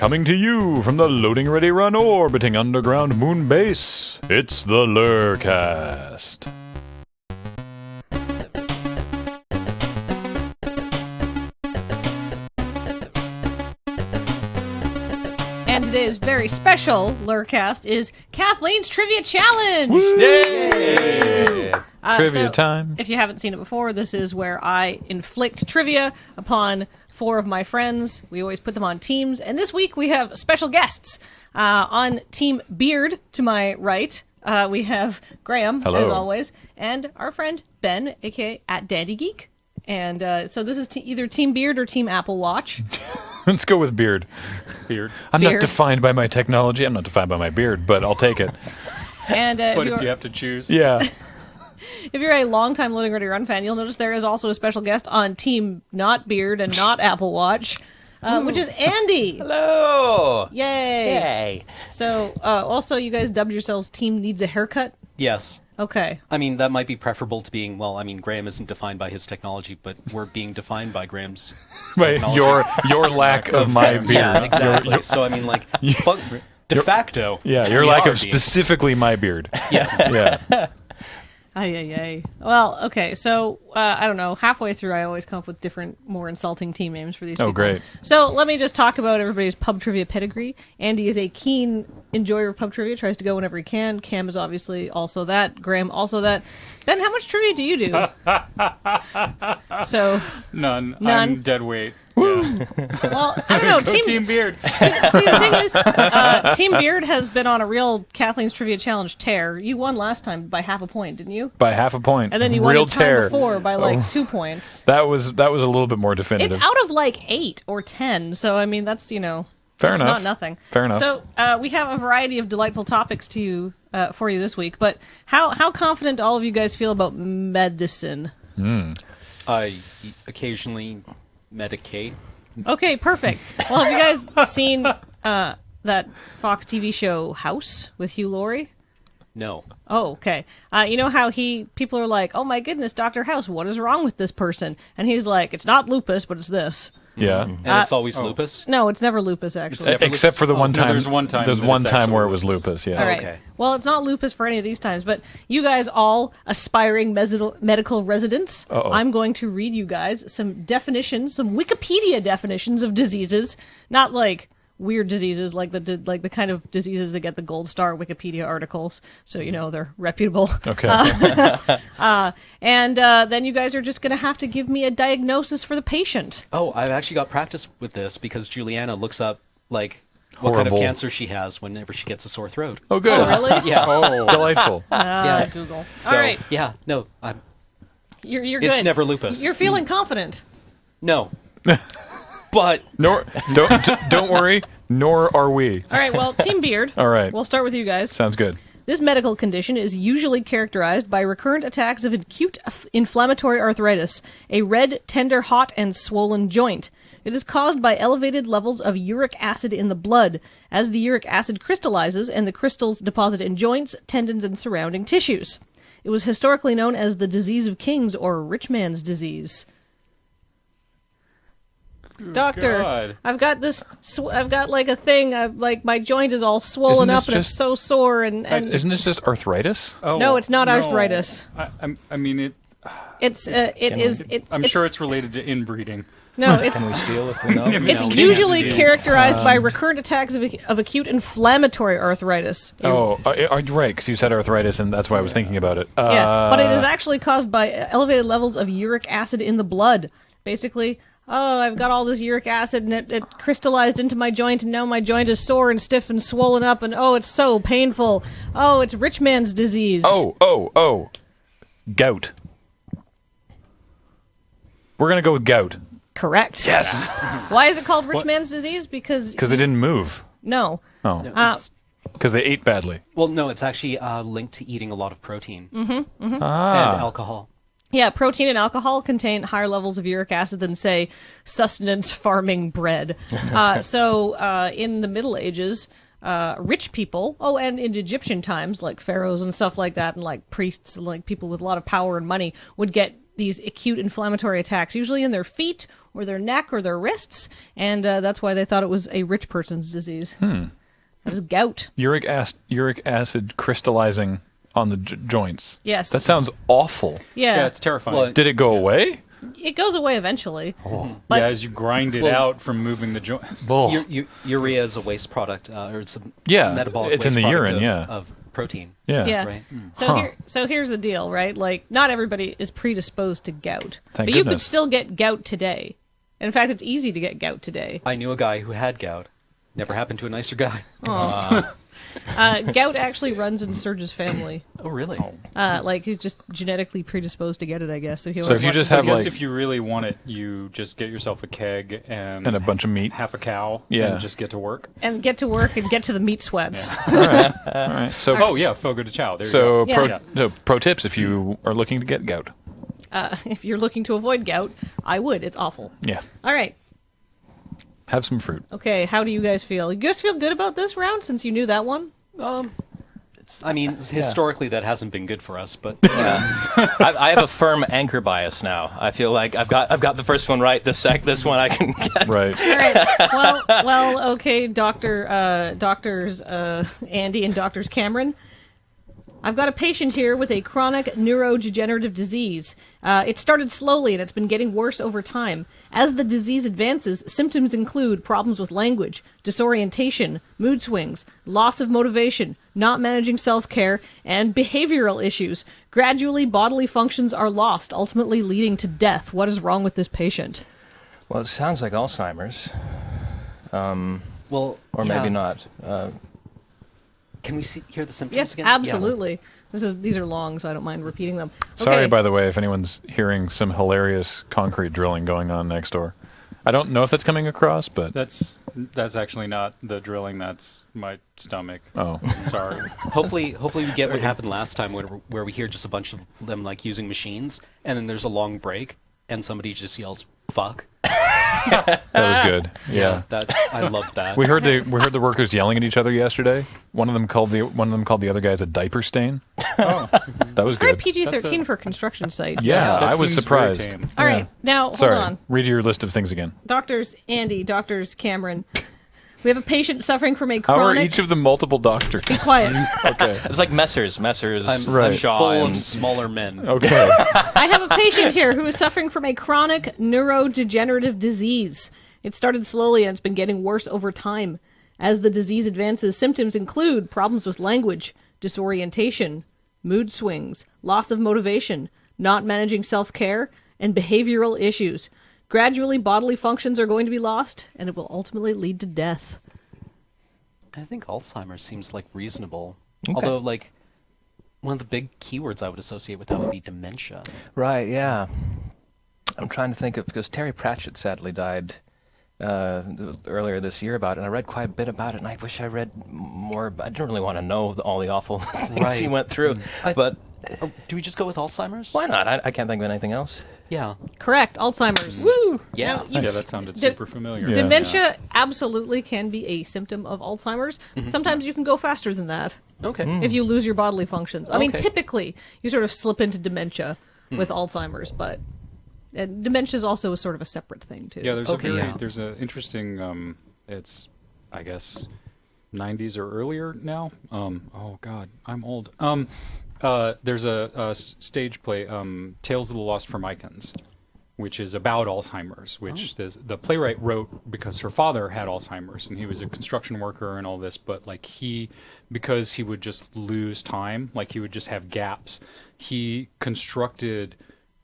Coming to you from the Loading Ready Run orbiting underground moon base, it's the LRRcast. And today's very special LRRcast is Kathleen's Trivia Challenge! Woo! Yay! Trivia time. If you haven't seen it before, this is where I inflict trivia upon 4 of my friends. We always put them on teams. And this week we have special guests. On Team Beard, to my right, we have Graham, Hello. as always, and our friend Ben, a.k.a. @DandyGeek. And so this is either Team Beard or Team Apple Watch. Let's go with beard. Beard. I'm Beard. not defined by my technology. I'm not defined by my beard, but I'll take it. And But if you have to choose... Yeah. if you're a longtime Loading Ready Run fan, you'll notice there is also a special guest on Team Not Beard and Not Apple Watch, which is Andy. Hello! Yay! Yay! So, also, you guys dubbed yourselves Team Needs a Haircut? Yes. Okay. I mean, that might be preferable to being, well, I mean, Graham isn't defined by his technology, but we're being defined by Graham's Wait, technology. your lack of my beard. Yeah, exactly. So, I mean, like, de facto. Yeah, your we lack are of being- specifically my beard. Yes. Yeah. Ay. Well, okay, so, I don't know, halfway through I always come up with different, more insulting team names for these people. Oh, great. So, let me just talk about everybody's pub trivia pedigree. Andy is a keen enjoyer of pub trivia, tries to go whenever he can. Cam is obviously also that. Graham also that. Ben, how much trivia do you do? So, None. None. I'm dead weight. Yeah. well, I don't know, Go Team Beard. See, the thing is, Team Beard has been on a real Kathleen's Trivia Challenge tear. You won last time by half a point, didn't you? By half a point. And then you won Real the time tear. before by like 2 points. That was a little bit more definitive. It's out of like 8 or 10, so I mean that's Fair that's enough. not nothing. Fair enough. So we have a variety of delightful topics for you this week. But how confident all of you guys feel about medicine? I occasionally medicate. Okay, perfect. Well, have you guys seen that Fox TV show House with Hugh Laurie? No. Oh, okay. You know how people are like, oh my goodness, Dr. House, what is wrong with this person? And he's like, it's not lupus, but it's this. Yeah. And it's always lupus? No, it's never lupus, actually. Except for the one no, time. there's one time There's that one it's time actually where it was lupus. lupus. Yeah. All right. Okay. Well, it's not lupus for any of these times, but you guys all aspiring medical residents, Uh-oh. I'm going to read you guys some definitions, some Wikipedia definitions of diseases, not like weird diseases like the kind of diseases that get the gold star Wikipedia articles, so you know they're reputable. Okay. And then you guys are just going to have to give me a diagnosis for the patient. Oh, I've actually got practice with this because Juliana looks up, like, what kind of Horrible. cancer she has whenever she gets a sore throat. Oh, good. Oh, really? Yeah. Oh, delightful. Yeah. Google. So, all right. yeah, no, You're good. it's never lupus. You're feeling confident. No. But Don't worry. Nor are we. All right, well, Team Beard. All right. We'll start with you guys. Sounds good. This medical condition is usually characterized by recurrent attacks of acute inflammatory arthritis, a red, tender, hot, and swollen joint. It is caused by elevated levels of uric acid in the blood. As the uric acid crystallizes and the crystals deposit in joints, tendons, and surrounding tissues. It was historically known as the disease of kings or rich man's disease. Doctor, God. I've got this. I've got like a thing. Like my joint is all swollen Isn't this up and it's just- so sore. And Isn't this just arthritis? Oh, No, it's not arthritis. I mean, it. it's it is. I'm sure it's related to inbreeding. No, it's Can we steal if we know? it's No, usually disease. characterized by recurrent attacks of acute inflammatory arthritis. Oh, right, because you said arthritis, and that's why I was thinking about it. Yeah, but it is actually caused by elevated levels of uric acid in the blood. Basically, oh, I've got all this uric acid and it crystallized into my joint and now my joint is sore and stiff and swollen up and oh, it's so painful. Oh, it's rich man's disease. Oh. Gout. We're going to go with gout. Correct. Yes. Why is it called rich man's disease? Because Because they didn't move. no. Oh. no, it's, Because they ate badly. well, no, it's actually linked to eating a lot of protein and Ah. alcohol. Yeah, protein and alcohol contain higher levels of uric acid than, say, sustenance farming bread. So in the Middle Ages, rich people, and in Egyptian times, like pharaohs and stuff like that, and like priests and like people with a lot of power and money, would get these acute inflammatory attacks, usually in their feet or their neck or their wrists, and that's why they thought it was a rich person's disease. That is gout. Uric acid crystallizing on the joints. Yes. That sounds awful. Yeah, it's terrifying. Well, Did it go away? It goes away eventually. yeah, as you grind it out from moving the joint. Urea is a waste product, or it's a Yeah, metabolic it's in waste the product urine, yeah. of protein. Yeah. Yeah. Right. So here's the deal, right? Like, not everybody is predisposed to gout, Thank but you could goodness. still get gout today. In fact, it's easy to get gout today. I knew a guy who had gout. Never happened to a nicer guy. Gout actually runs in Serge's family. Oh, really? Like, he's just genetically predisposed to get it, I guess. So, So if you just I have guess like if you really want it, you just get yourself a keg and a bunch of meat. half a cow, Yeah. and just get to work. and get to work and get to the meat sweats. All right. So Oh yeah, fogo de chao. There you go. Yeah. pro tips if you are looking to get gout. If you're looking to avoid gout, I would. It's awful. Yeah. All right. Have some fruit. Okay, how do you guys feel? You guys feel good about this round since you knew that one? I mean, historically, that hasn't been good for us, but I have a firm anchor bias now. I feel like I've got the first one right. This one I can get. Right. All right. Well, okay, doctors Andy and doctors Cameron. I've got a patient here with a chronic neurodegenerative disease. It started slowly and it's been getting worse over time. As the disease advances, symptoms include problems with language, disorientation, mood swings, loss of motivation, not managing self-care, and behavioral issues. Gradually, bodily functions are lost, ultimately leading to death. What is wrong with this patient? Well, it sounds like Alzheimer's, well, or maybe not. Can we hear the symptoms Yes, again? absolutely. These are long, so I don't mind repeating them. Sorry, Okay. by the way, if anyone's hearing some hilarious concrete drilling going on next door. I don't know if that's coming across, but That's actually not the drilling. That's my stomach. oh, Sorry. Hopefully we get what happened last time where we hear just a bunch of them like using machines, and then there's a long break, and somebody just yells "fuck." that was good. Yeah. That I love that. We heard the workers yelling at each other yesterday. One of them called the other guys a diaper stain. Oh, That was Very good. PG-13 for a construction site. Yeah, that I was seems surprised. very tame. All Yeah. right, now hold Sorry. on. Read your list of things again. Doctors Andy, doctors Cameron. We have a patient suffering from a How are chronic... each of them multiple doctors? Be quiet. Okay. It's like Messrs. Right. Shaw, full and of smaller men. Okay. I have a patient here who is suffering from a chronic neurodegenerative disease. It started slowly and it's been getting worse over time. As the disease advances, symptoms include problems with language, disorientation, mood swings, loss of motivation, not managing self-care, and behavioral issues. Gradually, bodily functions are going to be lost, and it will ultimately lead to death. I think Alzheimer's seems like reasonable. Okay. Although, like, one of the big keywords I would associate with that would be dementia. Right, yeah. I'm trying to think of, because Terry Pratchett sadly died earlier this year about it, and I read quite a bit about it, and I wish I read more. I didn't really want to know all the awful things he went through. But Do we just go with Alzheimer's? why not? I can't think of anything else. Yeah. Correct, Alzheimer's. Woo! Yeah. Now, you- Yeah, that sounded De- super familiar. Yeah. Dementia absolutely can be a symptom of Alzheimer's. Sometimes you can go faster than that Okay. if you lose your bodily functions. I mean, Okay. typically you sort of slip into dementia with Alzheimer's, but dementia is also a sort of a separate thing too. Yeah, there's Okay, yeah. there's an interesting. It's, I guess, 90s or earlier now. Oh God, I'm old. There's a stage play, Tales of the Lost Formicans, which is about Alzheimer's, which the playwright wrote because her father had Alzheimer's and he was a construction worker and all this, but like because he would just lose time, like he would just have gaps, he constructed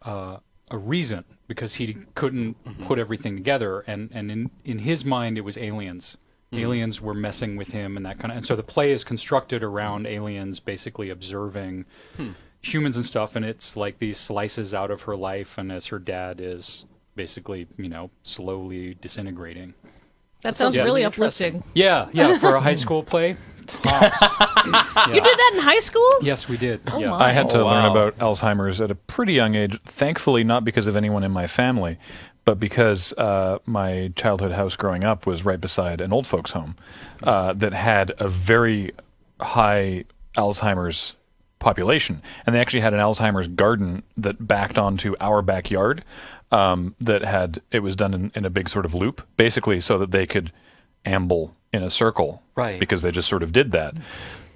a reason because he couldn't put everything together, and in his mind it was aliens. Aliens were messing with him and that kind of, and so the play is constructed around aliens basically observing humans and stuff, and it's like these slices out of her life, and as her dad is basically, slowly disintegrating. that sounds Yeah, really really interesting. uplifting. Yeah, for a high school play, tops. You did that in high school? Yes, we did. Oh yeah. my. I had to Oh, learn wow. about Alzheimer's at a pretty young age. Thankfully, not because of anyone in my family, but because my childhood house growing up was right beside an old folks' home that had a very high Alzheimer's population. And they actually had an Alzheimer's garden that backed onto our backyard. It was done in a big sort of loop, basically so that they could amble in a circle, Right. because they just sort of did that.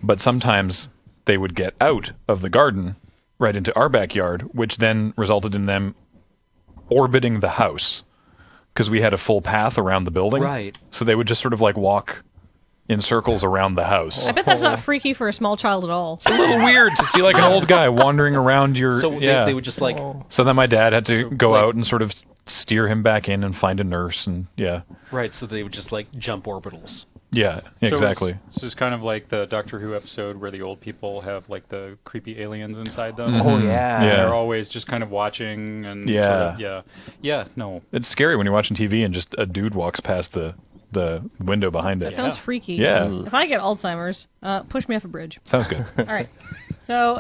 But sometimes they would get out of the garden right into our backyard, which then resulted in them orbiting the house, because we had a full path around the building. Right. So they would just sort of like walk in circles around the house. I bet that's not freaky for a small child at all. It's a little weird to see like an old guy wandering around your... So yeah. they would just like, So then my dad had to go like- out and sort of steer him back in and find a nurse, and yeah. right, so they would just like jump orbitals. Yeah, exactly. So it's kind of like the Doctor Who episode where the old people have like the creepy aliens inside them. Oh, yeah. Yeah. They're always just kind of watching and Yeah. sort of, yeah, no. It's scary when you're watching TV and just a dude walks past the window behind That it. sounds freaky. Yeah. If I get Alzheimer's, push me off a bridge. Sounds good. All right. So,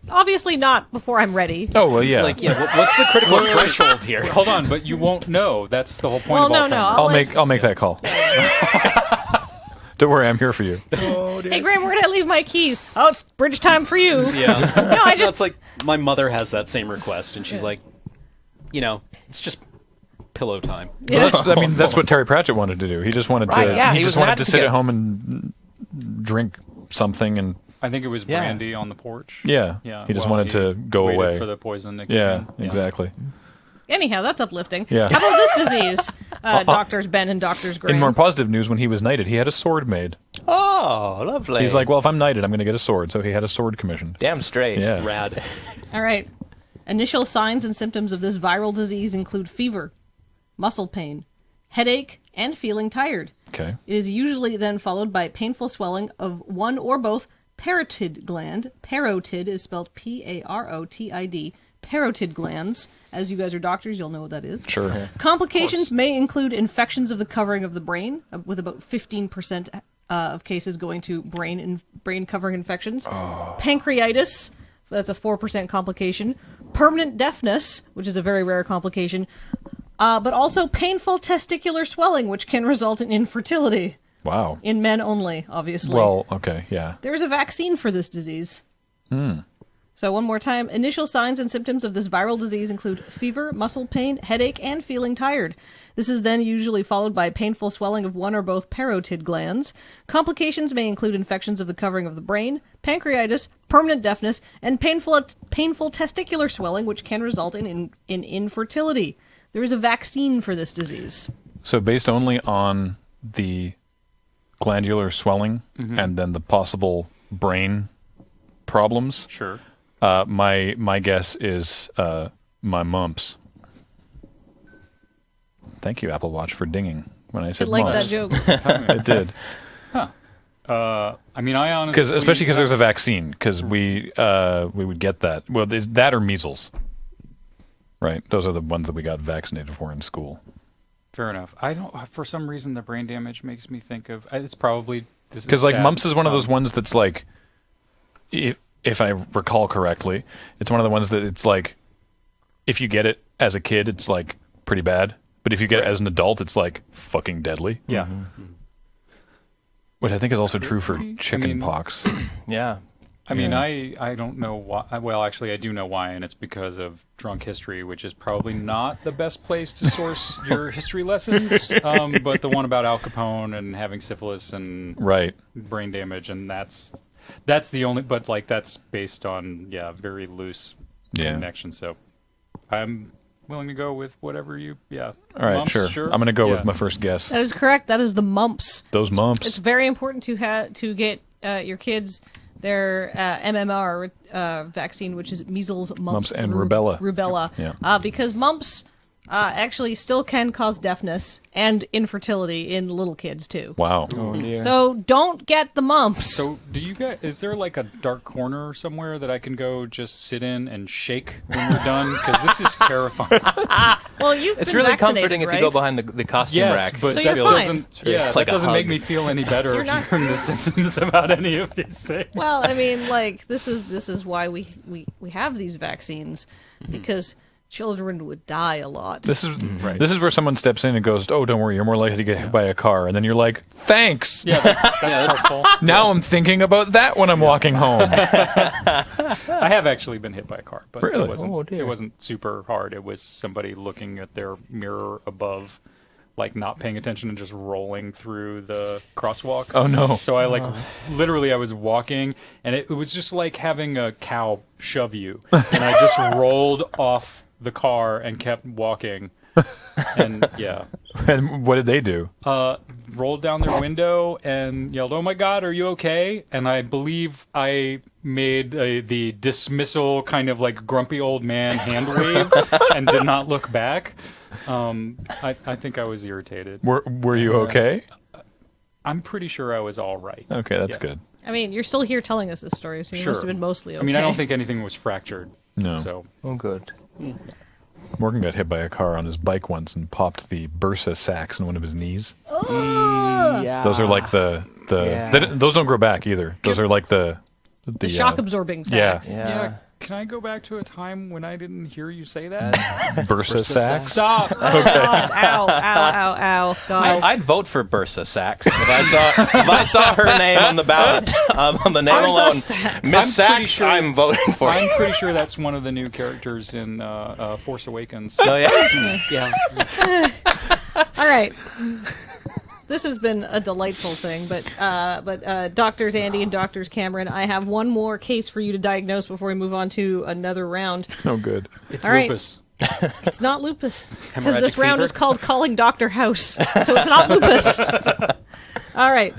obviously not before I'm ready. Oh, well, yeah. Like, yeah, what's the critical threshold here? Hold on, but you won't know. That's the whole point Well, of no, Alzheimer's. no, I'll make that call. Don't worry, I'm here for you. Hey, Graham, where did I leave my keys? Oh, it's bridge time for you. Yeah. No, I just... That's like, my mother has that same request, and she's like, it's just pillow time. Yeah. Well, that's what Terry Pratchett wanted to do. He just wanted Right, to. yeah, he he just was wanted mad to to sit get- at home and drink something, and I think it was Yeah. brandy on the porch. yeah, Yeah. he just while wanted to go waited away. for the poison to kick Yeah, in. exactly. Anyhow, that's uplifting. Yeah. How about this disease? Doctors Ben and Doctors Graham. In more positive news, when he was knighted, he had a sword made. Oh, lovely. He's like, well, if I'm knighted, I'm going to get a sword. So he had a sword commissioned. damn straight. Yeah. Rad. All right. Initial signs and symptoms of this viral disease include fever, muscle pain, headache, and feeling tired. Okay. It is usually then followed by painful swelling of one or both parotid gland. Parotid is spelled P-A-R-O-T-I-D. Parotid glands. As you guys are doctors, you'll know what that is. Sure. Complications may include infections of the covering of the brain, with about 15% of cases going to brain covering infections. Pancreatitis, that's a 4% complication. Permanent deafness, which is a very rare complication. But also painful testicular swelling, which can result in infertility. Wow. In men only, obviously. Well, okay, yeah. There is a vaccine for this disease. So one more time, initial signs and symptoms of this viral disease include fever, muscle pain, headache, and feeling tired. This is then usually followed by painful swelling of one or both parotid glands. Complications may include infections of the covering of the brain, pancreatitis, permanent deafness, and painful testicular swelling, which can result in infertility. There is a vaccine for this disease. So based only on the glandular swelling and then the possible brain problems, Sure. my guess is my mumps. Thank you, Apple Watch, for dinging when I I said like that mumps. joke. It did. I mean, I honestly... Especially because there's a vaccine, because we would get that. Well, that or measles. Right? Those are the ones that we got vaccinated for in school. Fair enough. I don't... For some reason, the brain damage makes me think of... It's probably... Because like mumps is one of those ones that's like, if I recall correctly, it's one of the ones that it's like, if you get it as a kid, it's like pretty bad. But if you get it as an adult, it's like fucking deadly. Yeah. Which I think is also true for chicken pox. Yeah. I mean, I don't know why. Well, actually, I do know why, and it's because of drunk history, which is probably not the best place to source your history lessons. But the one about Al Capone and having syphilis and Right. brain damage, and that's the only. But like that's based on very loose connection. So I'm willing to go with whatever you. Yeah. All right, Mumps, sure. I'm going to go with my first guess. That is correct. That is the mumps. Those mumps. It's very important to get your kids their MMR vaccine, which is measles, mumps and rubella. Rubella. Yeah. Because mumps actually still can cause deafness and infertility in little kids too. Wow. Oh, dear. So don't get the mumps. So, do you guys? Is there like a dark corner somewhere that I can go just sit in and shake when we're done? Because this is terrifying. well, you've It's been really vaccinated, comforting if right? you go behind the costume Yes, rack. but So that you're fine. doesn't. Yeah, It's like that a doesn't make hug. me feel any better You're not- hearing the symptoms about any of these things. Well, I mean, like this is why we have these vaccines because children would die a lot. This is where someone steps in and goes, "Oh, don't worry, you're more likely to get hit by a car." And then you're like, "Thanks." Yeah, that's helpful. Now I'm thinking about that when I'm walking home. I have actually been hit by a car, but Really? it wasn't super hard. It was somebody looking at their mirror above, like not paying attention and just rolling through the crosswalk. Oh no. So I literally I was walking and it was just like having a cow shove you. And I just rolled off the car and kept walking. And yeah. And what did they do? Rolled down their window and yelled, "Oh my God, are you okay?" And I believe I made the dismissal kind of like grumpy old man hand wave and did not look back. I think I was irritated. Were you okay? I'm pretty sure I was all right. Okay, that's Yeah. good. I mean, you're still here telling us this story, so you Sure. must have been mostly okay. I mean, I don't think anything was fractured. No. So Oh, good. Morgan got hit by a car on his bike once and popped the bursa sacs in one of his knees. Yeah. Those are like the Yeah. those don't grow back either. Those are like the shock absorbing sacs. Yeah. Can I go back to a time when I didn't hear you say that? bursa sacs. Stop. Oh, God. Ow, ow, ow, God. I'd vote for Bursa Sachs if I saw her name on the ballot on the name Bursa alone. Sachs. Miss I'm pretty Sachs, sure- I'm voting for. I'm pretty sure that's one of the new characters in Force Awakens. Oh yeah. Yeah. All right. This has been a delightful thing, but Doctors Andy and Doctors Cameron, I have one more case for you to diagnose before we move on to another round. Oh, good. It's All right. lupus. It's not lupus, because Hemorrhagic this round fever? is called Calling Dr. House, so it's not lupus. All right.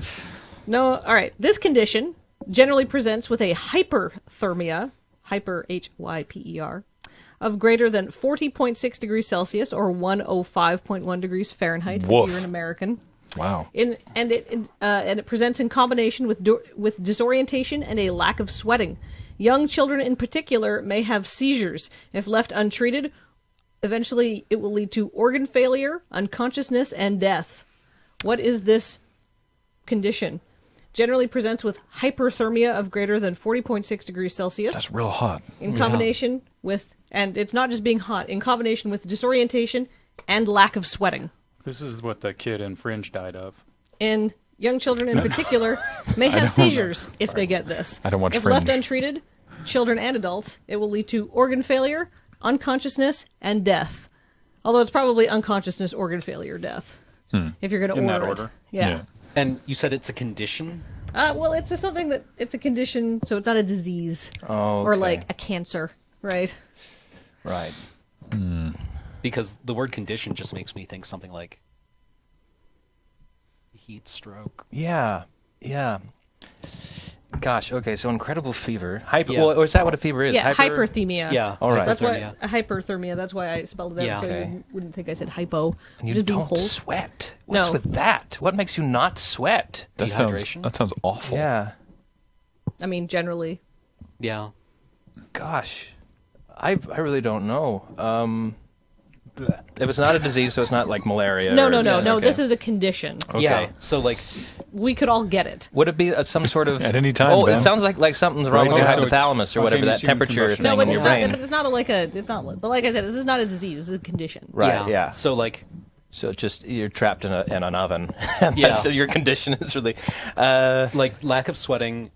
No. All right. This condition generally presents with a hyperthermia, hyper Hyper, of greater than 40.6 degrees Celsius or 105.1 degrees Fahrenheit Woof. if you're an American. Wow. And it presents in combination with disorientation and a lack of sweating. Young children in particular may have seizures. If left untreated, eventually it will lead to organ failure, unconsciousness, and death. What is this condition? Generally presents with hyperthermia of greater than 40.6 degrees Celsius. That's real hot. In combination with, and it's not just being hot, in combination with disorientation and lack of sweating. This is what the kid in Fringe died of. And young children in particular may don't know. have seizures if they get this. I don't watch If left Fringe. untreated, children and adults, it will lead to organ failure, unconsciousness, and death. Although it's probably unconsciousness, organ failure, death. If you're going to In order that it. order. Yeah. And you said it's a condition? Well, it's something that it's a condition, so it's not a disease Oh, or okay. like a cancer, right? Right. Because the word condition just makes me think something like heat stroke. Yeah. Yeah. Gosh. Okay. So incredible fever. Hyper. Yeah. Well, or is that what a fever is? Yeah, hyperthermia. Yeah. All right. That's hypothermia. why hyperthermia. That's why I spelled it out, Yeah. so Okay. you wouldn't think I said hypo. And you just being don't cold. sweat. What's No. with that? What makes you not sweat? Dehydration? That sounds awful. Yeah. I mean, generally. Yeah. Gosh. I really don't know. If it's not a disease, so it's not like malaria. No, or- no, no, yeah, no. okay. This is a condition. Okay. Yeah. So like We could all get it. Would it be some sort of At any time, Oh, Ben. it sounds like something's wrong Right with your now. So it's hypothalamus or whatever, that spontaneous human temperature combustion. thing No, but in it's your not. brain. But it's not it's not. But like I said, this is not a disease. This is a condition. Right. Yeah. So like So just you're trapped in an oven. Yeah. So your condition is really. like lack of sweating,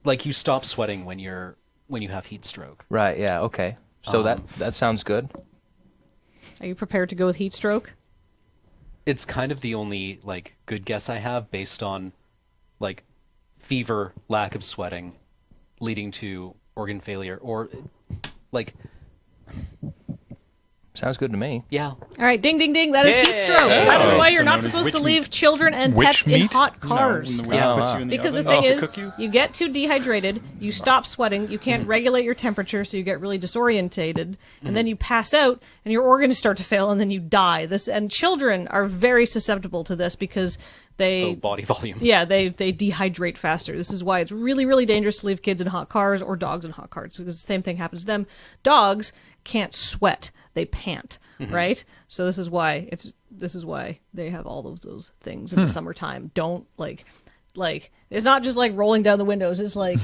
like you stop sweating when you have heat stroke. Right. Yeah. Okay. So that sounds good. Are you prepared to go with heat stroke? It's kind of the only like good guess I have based on like fever, lack of sweating, leading to organ failure, or like Sounds good to me. yeah. All right, ding, ding, ding. That is heat stroke. That is why you're not supposed to leave children and Witch pets in meat? hot cars. No, when the wind puts you in the Because the oven thing to is, cook you? you get too dehydrated, you stop sweating, you can't regulate your temperature, so you get really disorientated, and then you pass out, and your organs start to fail, and then you die. And children are very susceptible to this because they Low body volume. yeah, they dehydrate faster. This is why it's really, really dangerous to leave kids in hot cars or dogs in hot cars, because the same thing happens to them. Dogs can't sweat; they pant, right? So this is why they have all of those things in the summertime. Don't like it's not just like rolling down the windows. It's like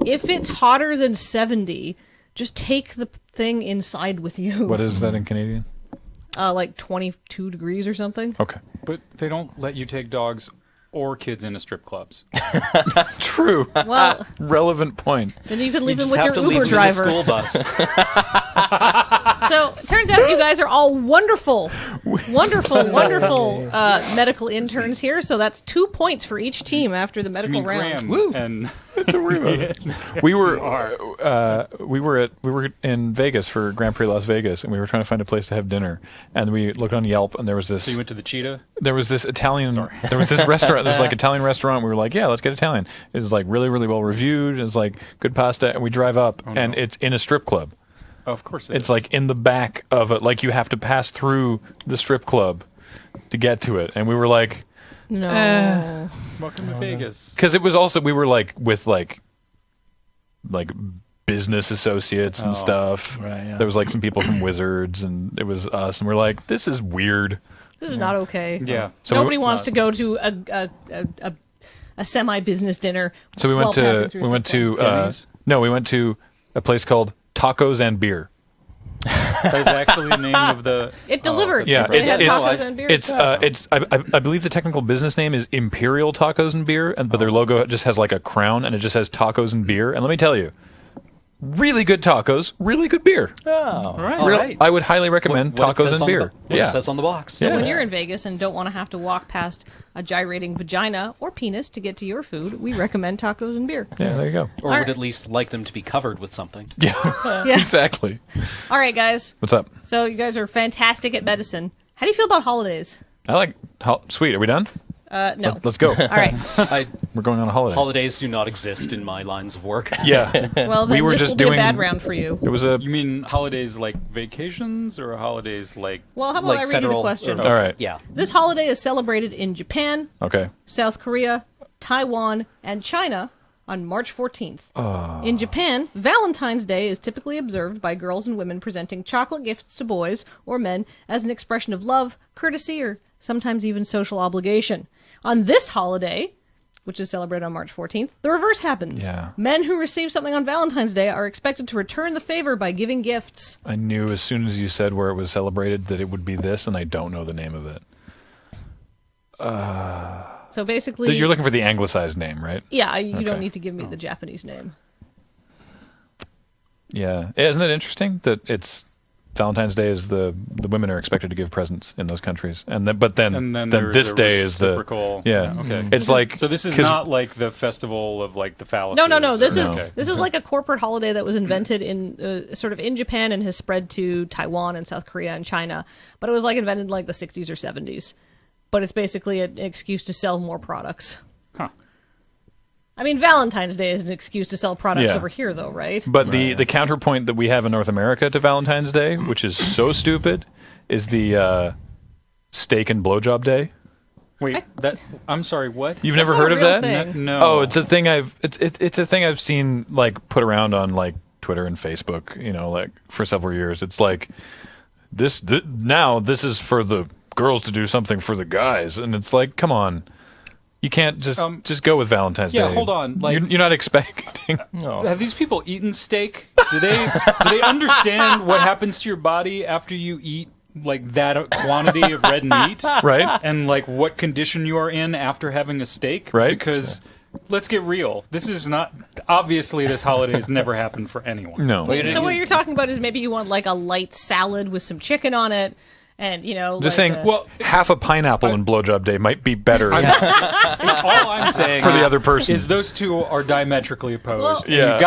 if it's hotter than 70, just take the thing inside with you. What is that in Canadian? Like 22 degrees or something. Okay. But they don't let you take dogs or kids into strip clubs. True. Well, Relevant point. then you can leave them just with have your to leave Uber them in the driver. school bus. So it turns out you guys are all wonderful medical interns here. So that's 2 points for each team after the I medical mean, round. Graham and Don't worry about it. We were in Vegas for Grand Prix Las Vegas, and we were trying to find a place to have dinner. And we looked on Yelp, and there was this. so you went to the Cheetah. There was this Italian. There was this restaurant. There was like Italian restaurant. We were like, yeah, let's get Italian. It was like really, really well reviewed. It's like good pasta, and we drive up, and it's in a strip club. Oh, of course, It's like in the back of it. Like you have to pass through the strip club to get to it, and we were like, No. welcome to Vegas. because it was also we were like with like business associates and stuff. Right, yeah. There was like some people from Wizards, and it was us, and we're like, this is weird. This is not okay. Yeah. So Nobody we- wants to go to a semi-business dinner. So we went while passing to through we went strip to Denny's? we went to a place called Tacos and Beer. That is actually the name of the. It delivered. Yeah, They it's had it's tacos and beer. it's I believe the technical business name is Imperial Tacos and Beer, but their logo just has like a crown and it just says tacos and beer. And let me tell you, really good tacos, really good beer. Oh. Right. All right. I would highly recommend What it tacos says and on the beer. bo- what it says on the box. So Yeah. when you're in Vegas and don't want to have to walk past a gyrating vagina or penis to get to your food, we recommend tacos and beer. Yeah, there you go. Or All would right. at least like them to be covered with something. Yeah, Yeah. exactly. All right, guys. What's up? So you guys are fantastic at medicine. How do you feel about holidays? I like sweet. Are we done? No. Let's go. All right. We're going on a holiday. Holidays do not exist in my lines of work. Yeah, Well, then We were this just will be doing- a bad round for you. it was a. You mean holidays like vacations or holidays like? Well, how about Like I read you the federal- question? All right. Yeah. This holiday is celebrated in Japan, Okay. South Korea, Taiwan, and China on March 14th. In Japan, Valentine's Day is typically observed by girls and women presenting chocolate gifts to boys or men as an expression of love, courtesy, or sometimes even social obligation. On this holiday, which is celebrated on March 14th, the reverse happens. Yeah. Men who receive something on Valentine's Day are expected to return the favor by giving gifts. I knew as soon as you said where it was celebrated that it would be this, and I don't know the name of it. So basically, You're looking for the anglicized name, right? yeah, you don't Okay. need to give me the Japanese name. Yeah. Isn't it interesting that it's Valentine's Day is the women are expected to give presents in those countries, and then there's this a day is the reciprocal- yeah. Okay. It's like So this is 'cause- not like the festival of like the phalluses. No. This or- is okay. this is like a corporate holiday that was invented in sort of in Japan and has spread to Taiwan and South Korea and China. But it was like invented in like the 60s or 70s. But it's basically an excuse to sell more products. Huh. I mean, Valentine's Day is an excuse to sell products Yeah. over here, though, right? But the counterpoint that we have in North America to Valentine's Day, which is so stupid, is the steak and blowjob day. Wait, I'm sorry. What? You've That's never not heard a of real that? thing. No. Oh, it's a thing it's a thing I've seen like put around on like Twitter and Facebook, like for several years. It's like now this is for the girls to do something for the guys, and it's like, come on. You can't just go with Valentine's Day. Yeah, hold on, like- you're not expecting. No. Have these people eaten steak? Do they understand what happens to your body after you eat like that quantity of red meat? Right? And like what condition you are in after having a steak? Right. Because let's get real. This is not obviously this holiday has never happened for anyone. No. So what you're talking about is maybe you want like a light salad with some chicken on it, and Just like saying, Well, half a pineapple in blowjob day might be better. All I'm saying For the is- other person. is those two are diametrically opposed. Well- And Yeah. you've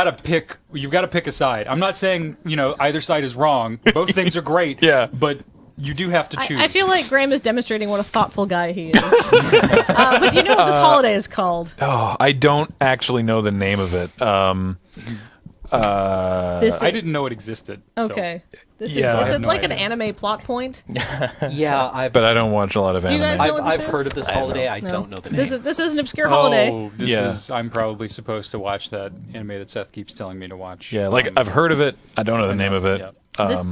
got to pick a side. I'm not saying either side is wrong. Both things are great. Yeah. but you do have to choose. I feel like Graham is demonstrating what a thoughtful guy he is. But do you know what this holiday is called? Oh, I don't actually know the name of it. This I didn't know it existed. so- Okay. This Yeah. I is have it's no like an idea. anime plot point. Yeah, But I don't watch a lot of you anime. guys know what I've this is? heard of this holiday. I No. don't know the name. This is an obscure holiday. Oh, this Yeah. is. I'm probably supposed to watch that anime that Seth keeps telling me to watch. Yeah, like I've heard of it. I don't know the name of it. Yeah. This-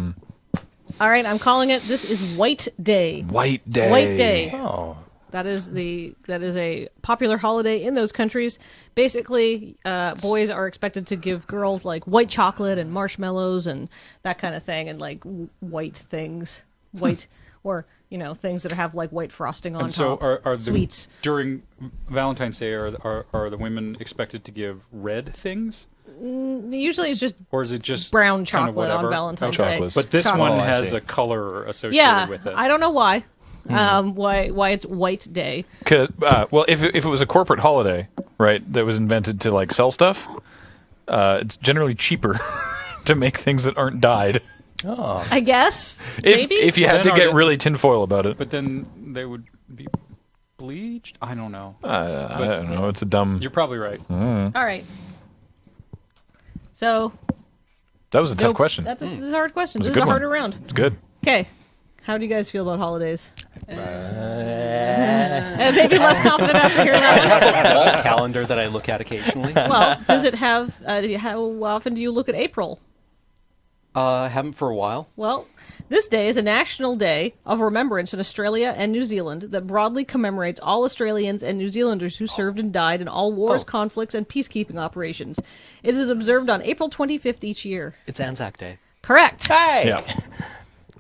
All right, I'm calling it. This is White Day. White Day. White Day. Oh. That is a popular holiday in those countries. Basically, boys are expected to give girls like white chocolate and marshmallows and that kind of thing, and like white things, or things that have like white frosting on And so top. are sweets during Valentine's Day are the women expected to give red things, Usually it's just or is it just brown kind of chocolate on whatever? Valentine's Okay. Day. Chocolates. But this Chocolate. one Oh, I has see. a color associated Yeah, with it. I don't know why. Why it's White Day? Well, if it was a corporate holiday, right, that was invented to like sell stuff, it's generally cheaper to make things that aren't dyed. Oh. I guess maybe. If you had Then to get are they- really tinfoil about it. But then they would be bleached. I don't know. I don't know. It's a dumb. You're probably right. All right. So That was a tough question. This is a hard question. It was This a is a good harder one. round. It's good. Okay. How do you guys feel about holidays? Maybe less confident after hearing that one. Wall calendar that I look at occasionally. Well, does it have? How often do you look at April? I haven't for a while. Well, this day is a national day of remembrance in Australia and New Zealand that broadly commemorates all Australians and New Zealanders who served and died in all wars, conflicts, and peacekeeping operations. It is observed on April 25th each year. It's Anzac Day. Correct. Hey! Yeah.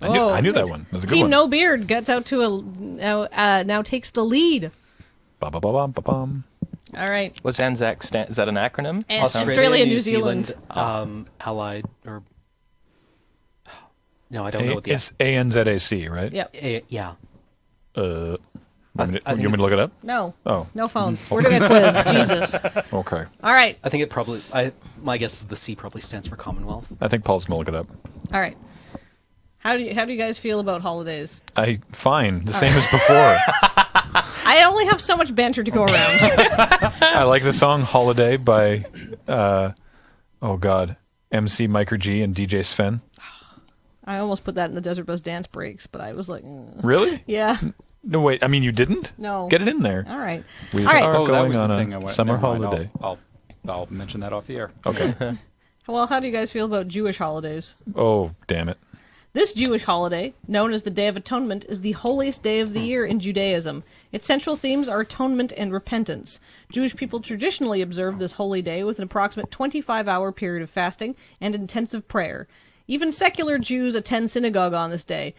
Oh. I knew that one. It was a good Team one. No Beard gets out to now takes the lead. Ba-ba-ba-bum-ba-bum. All right. What's ANZAC stand? Is that an acronym? Australia, New Zealand. Allied or no, I don't know what the It's ANZAC, right? Yep. yeah. You I want me think to look it up? No. Oh. No phones. We're doing a quiz. Jesus. Okay. All right. I think it probably. My guess is the C probably stands for Commonwealth. I think Paul's going to look it up. All right. How do you guys feel about holidays? Fine. The same as before. I only have so much banter to go around. I like the song Holiday by, MC Micro G and DJ Sven. I almost put that in the Desert Bus dance breaks, but I was like, Really? yeah. No, wait. I mean, you didn't? No. Get it in there. All right. We All right. are Oh, that going was on the a thing I went. summer never mind. holiday. I'll mention that off the air. Okay. Well, how do you guys feel about Jewish holidays? Oh, damn it. This Jewish holiday, known as the Day of Atonement, is the holiest day of the year in Judaism. Its central themes are atonement and repentance. Jewish people traditionally observe this holy day with an approximate 25-hour period of fasting and intensive prayer. Even secular Jews attend synagogue on this day.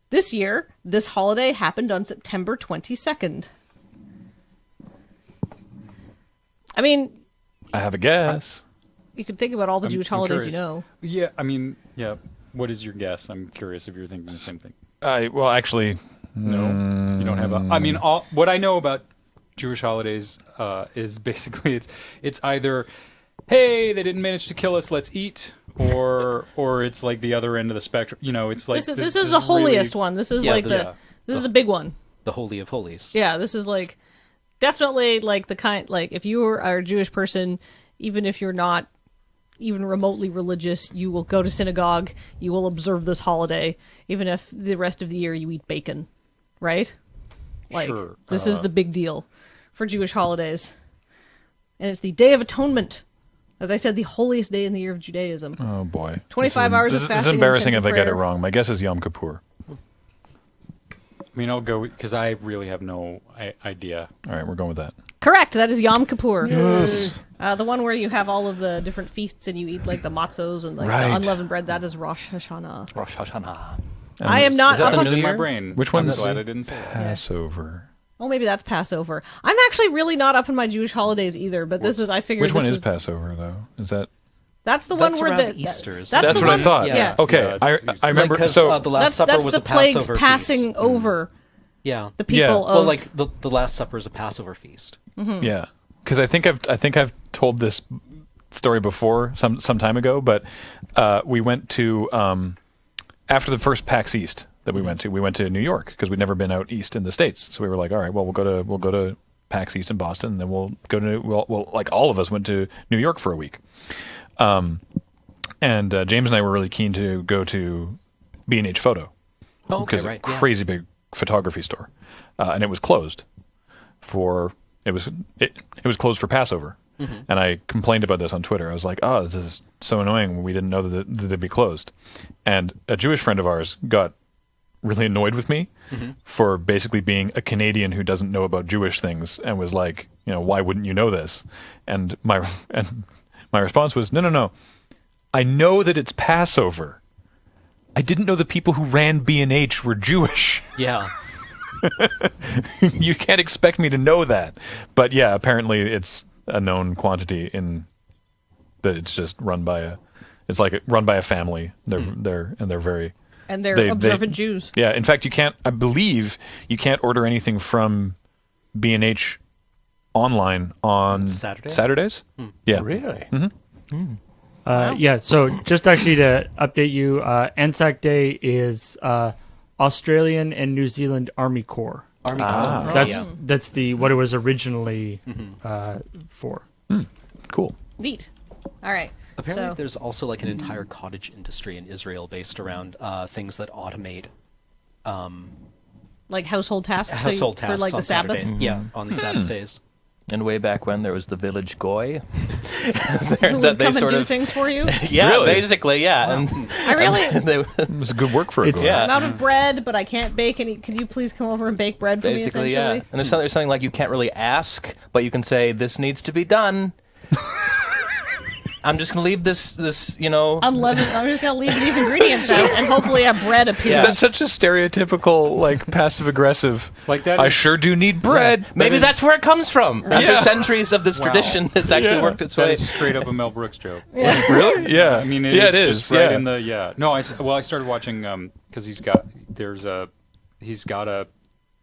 This year, this holiday happened on September 22nd. I mean, I have a guess. you could think about all the Jewish I'm holidays you curious. know. Yeah, I mean, yeah. What is your guess? I'm curious if you're thinking the same thing. Well, actually, No, you don't have a. I mean, what I know about Jewish holidays is basically it's either, hey, they didn't manage to kill us, let's eat, or it's like the other end of the spectrum. It's like This is the holiest one. This is like this- this is the big one. The Holy of Holies. Yeah, this is like definitely like the kind like if you are a Jewish person, even if you're not even remotely religious, you will go to synagogue, you will observe this holiday, even if the rest of the year you eat bacon, right? Like Sure. this is the big deal for Jewish holidays. And it's the Day of Atonement. As I said, the holiest day in the year of Judaism. oh boy. 25 hours of This is fasting and embarrassing if intensive I get it prayer. wrong. My guess is Yom Kippur. I mean, I'll go because I really have no idea. All right, we're going with that. Correct. That is Yom Kippur. Yes. The one where you have all of the different feasts and you eat like the matzos and like Right. the unleavened bread. That is Rosh Hashanah. Rosh Hashanah. I am not is that up the on It's New in my Year? brain. Which I'm one's glad I didn't say that. Passover? Oh, maybe that's Passover. I'm actually really not up on my Jewish holidays either. But this is I figured Which this one was is Passover though? Is that? that's the one That's where around the Easter, isn't That's it? That's the what one, I thought. Yeah. Okay, Yeah, I it's- remember. Because So the Last Supper that's was the a plagues Passover passing feast. over Yeah. the people Yeah. of. Well, like the Last Supper is a Passover feast. yeah, because I think I've told this story before some time ago, but we went to after the first PAX East that we went to New York because we'd never been out east in the States. So we were like, all right, well we'll go to PAX East in Boston, and then we'll go to like all of us went to New York for a week. And James and I were really keen to go to B&H Photo. Oh, okay, Because right. a crazy big photography store, and it was closed it was closed for Passover, and I complained about this on Twitter. I was like, "Oh, this is so annoying. We didn't know that it'd be closed." And a Jewish friend of ours got really annoyed with me for basically being a Canadian who doesn't know about Jewish things, and was like, why wouldn't you know this? And my response was, no. I know that it's Passover. I didn't know the people who ran B&H were Jewish. Yeah. You can't expect me to know that. But yeah, apparently it's a known quantity in that it's just run by a family. They're very And they're observant Jews. Yeah, in fact, I believe you can't order anything from B&H online on Saturdays. Yeah. Really? Yeah, so just actually to update you, Anzac Day is Australian and New Zealand Army Corps. Army. That's what it was originally for. Cool. Neat. All right. Apparently, there's also like an entire cottage industry in Israel based around things that automate like household tasks. Household tasks for like on the Sabbath. Saturday. Yeah, on the Sabbath days. And way back when there was the village goy. Who would come and do things for you? Yeah, Really? basically, yeah. Wow. And I really. It was good work for a goy. I'm out of bread, but I can't bake any. Could you please come over and bake bread for me? Basically, Essentially, yeah. And there's something like you can't really ask, but you can say, this needs to be done. I'm just going to leave this, unleavened. I'm just going to leave these ingredients out, and hopefully a bread appears. Yeah. That's such a stereotypical, passive-aggressive, Like that I is- sure do need bread. Maybe that's where it comes from. After centuries of this tradition, it's actually worked its That way. is straight up a Mel Brooks joke. Really? Yeah. I mean, it is is. just right yeah. in the No, I started watching because he's got a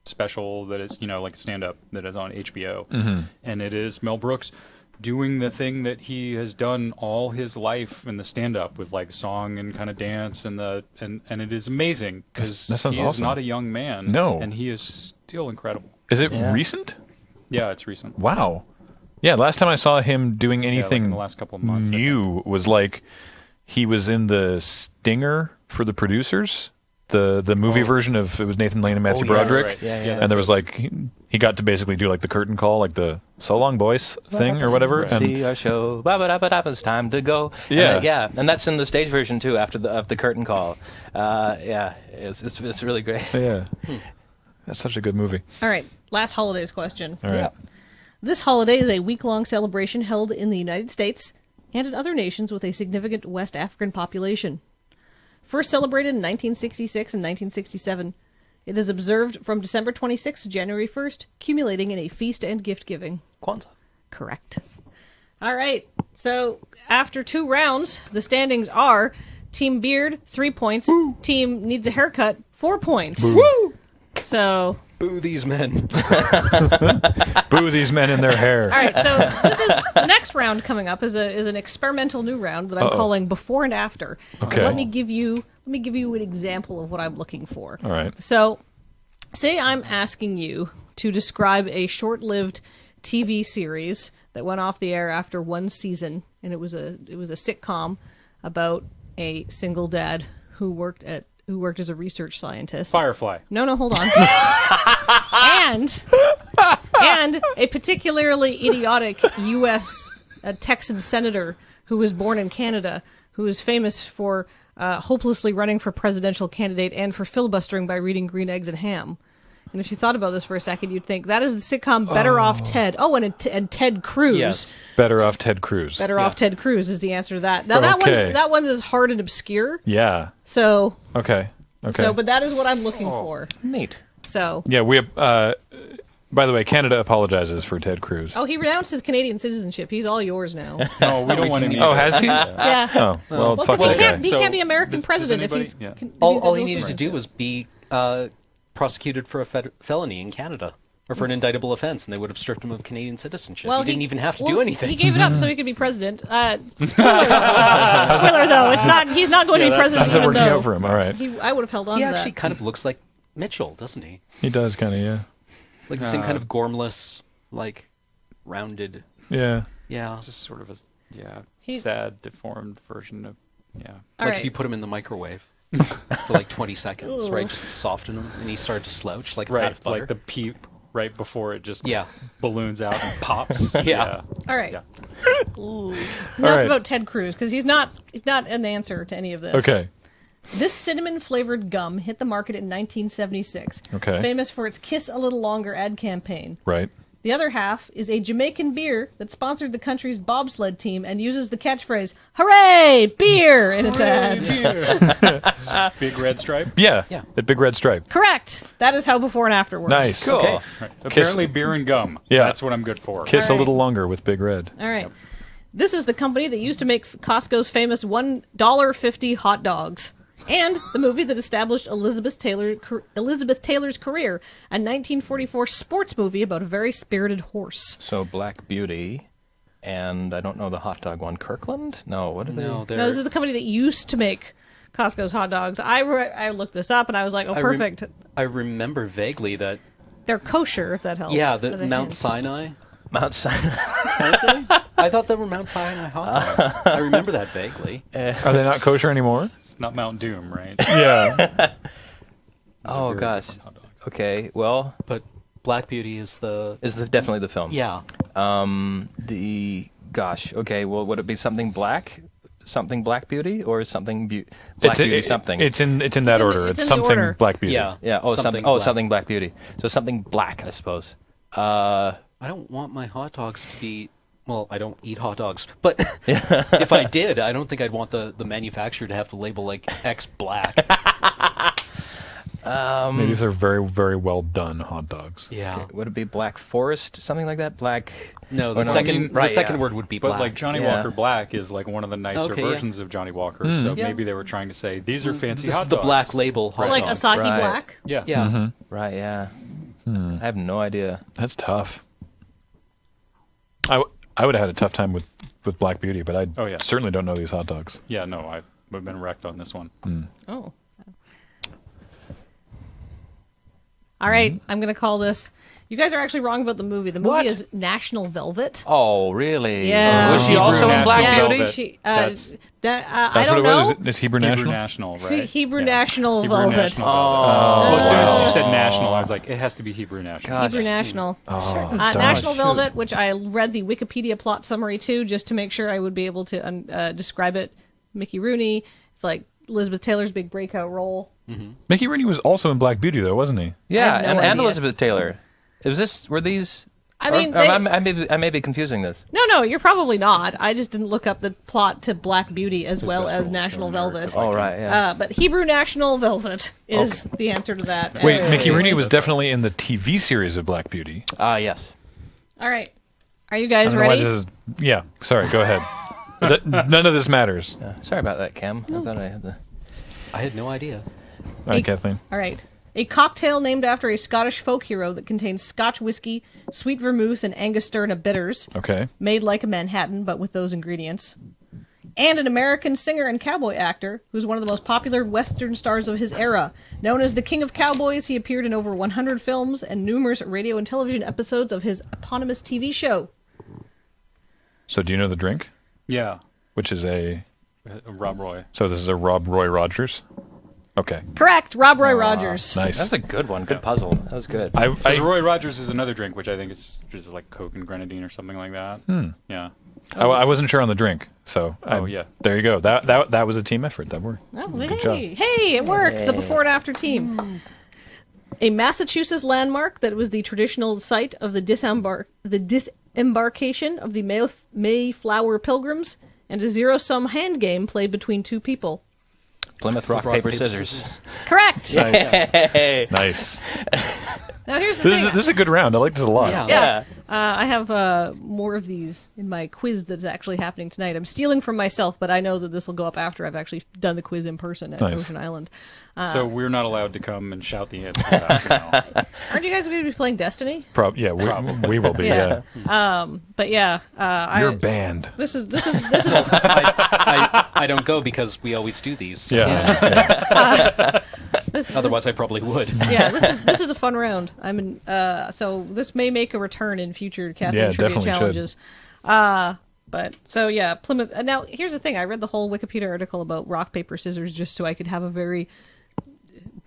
special that is like a stand-up that is on HBO, and it is Mel Brooks doing the thing that he has done all his life in the stand-up with like song and kind of dance and it is amazing because That sounds he is awesome. not a young man. No. And he is still incredible. Is it recent? Yeah, it's recent. Wow. Yeah, last time I saw him doing anything in the last couple of months, I new was he was in the Stinger for the producers, the movie version of it was Nathan Lane and Matthew Broderick. Right. Yeah. And there was he got to basically do the curtain call, the "So long, boys" thing or whatever. And See our show. It's time to go. Yeah. And that's in the stage version too. After the curtain call. It's really great. yeah, that's such a good movie. All right. Last holidays question. All right. This holiday is a week-long celebration held in the United States and in other nations with a significant West African population. First celebrated in 1966 and 1967, it is observed from December 26th to January 1st, accumulating in a feast and gift-giving. Kwanzaa. Correct. All right. So after 2 rounds, the standings are Team Beard, 3 points. Woo. Team Needs a Haircut, 4 points. Woo! So... Boo these men. Boo these men in their hair. All right, so this is the next round coming up is an experimental new round that I'm calling Before and After. Okay. And let me give you an example of what I'm looking for. All right. So, say I'm asking you to describe a short-lived TV series that went off the air after 1 season, and it was a sitcom about a single dad who worked as a research scientist. Firefly. No, hold on. and a particularly idiotic U.S. Texan senator who was born in Canada, who is famous for hopelessly running for presidential candidate and for filibustering by reading Green Eggs and Ham. And if you thought about this for a second, you'd think that is the sitcom Better Off Ted. Oh, and Ted Cruz. Yes. Better off Ted Cruz. Better Off Ted Cruz is the answer to that. Now Okay. that one's as hard and obscure. Yeah. So Okay. but that is what I'm looking for. Neat. So Yeah, we. By the way, Canada apologizes for Ted Cruz. he renounced his Canadian citizenship. He's all yours now. No, we don't want any. Oh, has he? Yeah. Oh, well, fuck because that guy. he So, can't be American does president if anybody- he's... yeah. if he's All got he no needed to do citizenship. was be prosecuted for a felony in Canada, or for an indictable offense, and they would have stripped him of Canadian citizenship. Well, he didn't even have to do anything. He gave it up so he could be president. Spoiler though, it's not. He's not going to be president. How's that even working though out for him? All right. I would have held on He to actually that. kind of looks like Mitchell, doesn't he? He does kind of, yeah. Like the same kind of gormless, rounded. Yeah. Yeah. It's just sort of He's- sad, deformed version of All Like right. if you put him in the microwave for 20 seconds, right? Just soften him, and he started to slouch like a pat right, of butter. like the peep right before it just Yeah. balloons out and pops. Yeah. All right. Yeah. Enough right. about Ted Cruz because he's not an answer to any of this. Okay. This cinnamon-flavored gum hit the market in 1976. Okay. Famous for its Kiss a Little Longer ad campaign. Right. The other half is a Jamaican beer that sponsored the country's bobsled team and uses the catchphrase, "Hooray, beer!" in its ads. Big red stripe. Yeah. Yeah. That big red stripe. Correct. That is how before and after works. Nice. Cool. Okay. Right. Apparently, beer and gum. Yeah. That's what I'm good for. Kiss All a right. little longer with big red. All right. This is the company that used to make Costco's famous $1.50 hot dogs. And the movie that established Elizabeth Taylor's career, a 1944 sports movie about a very spirited horse. So Black Beauty, and I don't know the hot dog one. Kirkland? No, what did No, they? they're No, this is the company that used to make Costco's hot dogs. I looked this up and I was like, oh, I perfect. I remember vaguely that. They're kosher, if that helps. Yeah, as the a Mount hint. Sinai. Mount Sinai. I thought they were Mount Sinai hot dogs. I remember that vaguely. Are they not kosher anymore? It's not Mount Doom, right? Yeah. Oh Very gosh. important hot dogs. Okay. Well, But Black Beauty is the. definitely the film. Yeah. Okay. Well, would it be something black? Something Black Beauty, or something Black Beauty something? It's in that in- order. it's It's in the something order. Black Beauty. Yeah. yeah. Oh, something. Black. Something Black Beauty. So something black, I suppose. I don't want my hot dogs to be. Well, I don't eat hot dogs, but if I did, I don't think I'd want the manufacturer to have the label like X Black. Maybe if they're very, very well done hot dogs. Yeah. Would it be Black Forest? Something like that? Black. No, Oh, the no. second Right, the second yeah. word would be But black. like Johnny Yeah. Walker Black is like one of the nicer Okay, yeah. versions of Johnny Walker. So Yeah. maybe they were trying to say these are fancy this hot is the dogs. black label hot Like dog. Asahi Right. Black. Yeah. Yeah. Right. Yeah. I have no idea. That's tough. I would have had a tough time with Black Beauty, but I Oh, yeah. certainly don't know these hot dogs. Yeah. No, I would have been wrecked on this one. Oh. All right, I'm going to call this. You guys are actually wrong about the movie. The movie What? is National Velvet. Oh, really? Yeah. Was she Hebrew also in National Black Yeah, Beauty? Velvet. she, That's- I That's don't what it know. was. Is Hebrew Hebrew National? National, right? Hebrew Yeah. National Hebrew Velvet. National Velvet. Oh. Well, as soon as you said national, I was like, it has to be Hebrew National. Gosh. Hebrew National. Oh, National shoot. Velvet, which I read the Wikipedia plot summary to, just to make sure I would be able to describe it. Mickey Rooney. It's like Elizabeth Taylor's big breakout role. Mickey Rooney was also in Black Beauty, though, wasn't he? Yeah, have no and idea. Elizabeth Taylor. Were these? I mean, or they- I may be confusing this. No, you're probably not. I just didn't look up the plot to Black Beauty as well best as roles National in America. Velvet. Oh, right. Yeah. But Hebrew National Velvet is the answer to that. Wait, And- Mickey Rooney was definitely in the TV series of Black Beauty. Yes. All right. Are you I guys don't know why ready? this is. Yeah, sorry, go ahead. None of this matters. Sorry about that, Cam. I thought I had the. I had no idea. All right, Kathleen. All right. A cocktail named after a Scottish folk hero that contains Scotch whiskey, sweet vermouth, and Angostura bitters, Okay. made like a Manhattan, but with those ingredients. And an American singer and cowboy actor who's one of the most popular Western stars of his era. Known as the King of Cowboys, he appeared in over 100 films and numerous radio and television episodes of his eponymous TV show. So do you know the drink? Yeah. Which is a. Rob Roy. So this is a Rob Roy Rogers? Okay. Correct, Rob Roy Rogers. Nice. That's a good one. Good puzzle. That was good. Because Roy Rogers is another drink, which I think is just like Coke and grenadine or something like that. Yeah. I wasn't sure on the drink, so yeah. there you go. That was a team effort. That worked. Oh, Good hey, job. hey, it works. The before and after team. A Massachusetts landmark that was the traditional site of the disembarkation of the Mayflower Pilgrims, and a zero-sum hand game played between two people. Plymouth Rock, paper, scissors. Correct. Nice. Now here's the This thing. is a good round. I like this a lot. Yeah. Yeah. I have more of these in my quiz that's actually happening tonight. I'm stealing from myself, but I know that this will go up after I've actually done the quiz in person at Nice. Ocean Island. So we're not allowed to come and shout the answer back now. Aren't you guys going to be playing Destiny? Yeah, we will be. Yeah. Yeah. But yeah, You're banned. this is I don't go because we always do these. Yeah. Otherwise, I probably would. yeah, this is a fun round. I'm in. So this may make a return in future Kathleen Yeah, Trivia definitely challenges. But so yeah, Plymouth. Now here's the thing: I read the whole Wikipedia article about rock paper scissors just so I could have a very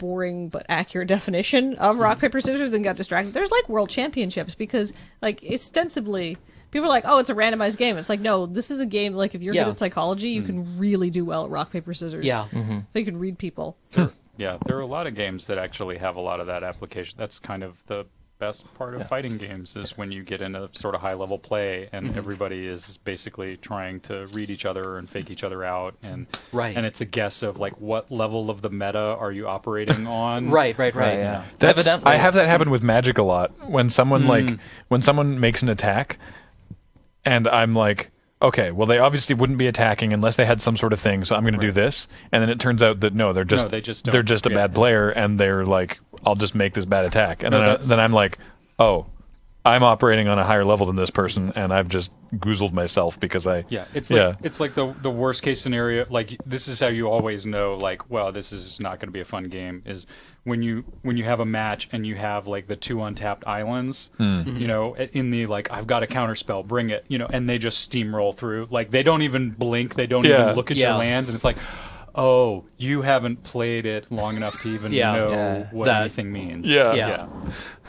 boring but accurate definition of rock, paper, scissors and got distracted. There's like world championships because like ostensibly people are like, oh, it's a randomized game. It's like, no, this is a game, like if you're good at psychology, you can really do well at rock, paper, scissors. Yeah. You can read people. Yeah, there are a lot of games that actually have a lot of that application. That's kind of the best part of fighting games is when you get into sort of high-level play and everybody is basically trying to read each other and fake each other out, and it's a guess of like what level of the meta are you operating on. Right. Yeah. I have that happen with Magic a lot. When someone when someone makes an attack, and I'm like, okay, well, they obviously wouldn't be attacking unless they had some sort of thing, so I'm going to do this. And then it turns out that no, they're just a bad player, and they're like, I'll just make this bad attack. And then I'm like, oh, I'm operating on a higher level than this person, and I've just goozled myself because it's like the worst case scenario. Like this is how you always know, like, well, this is not going to be a fun game. Is when you have a match and you have like the 2 untapped islands, you know, in the like I've got a counter spell, bring it, you know, and they just steamroll through. Like they don't even blink, they don't even look at your lands, and it's like, oh, you haven't played it long enough to even know what anything means. Yeah.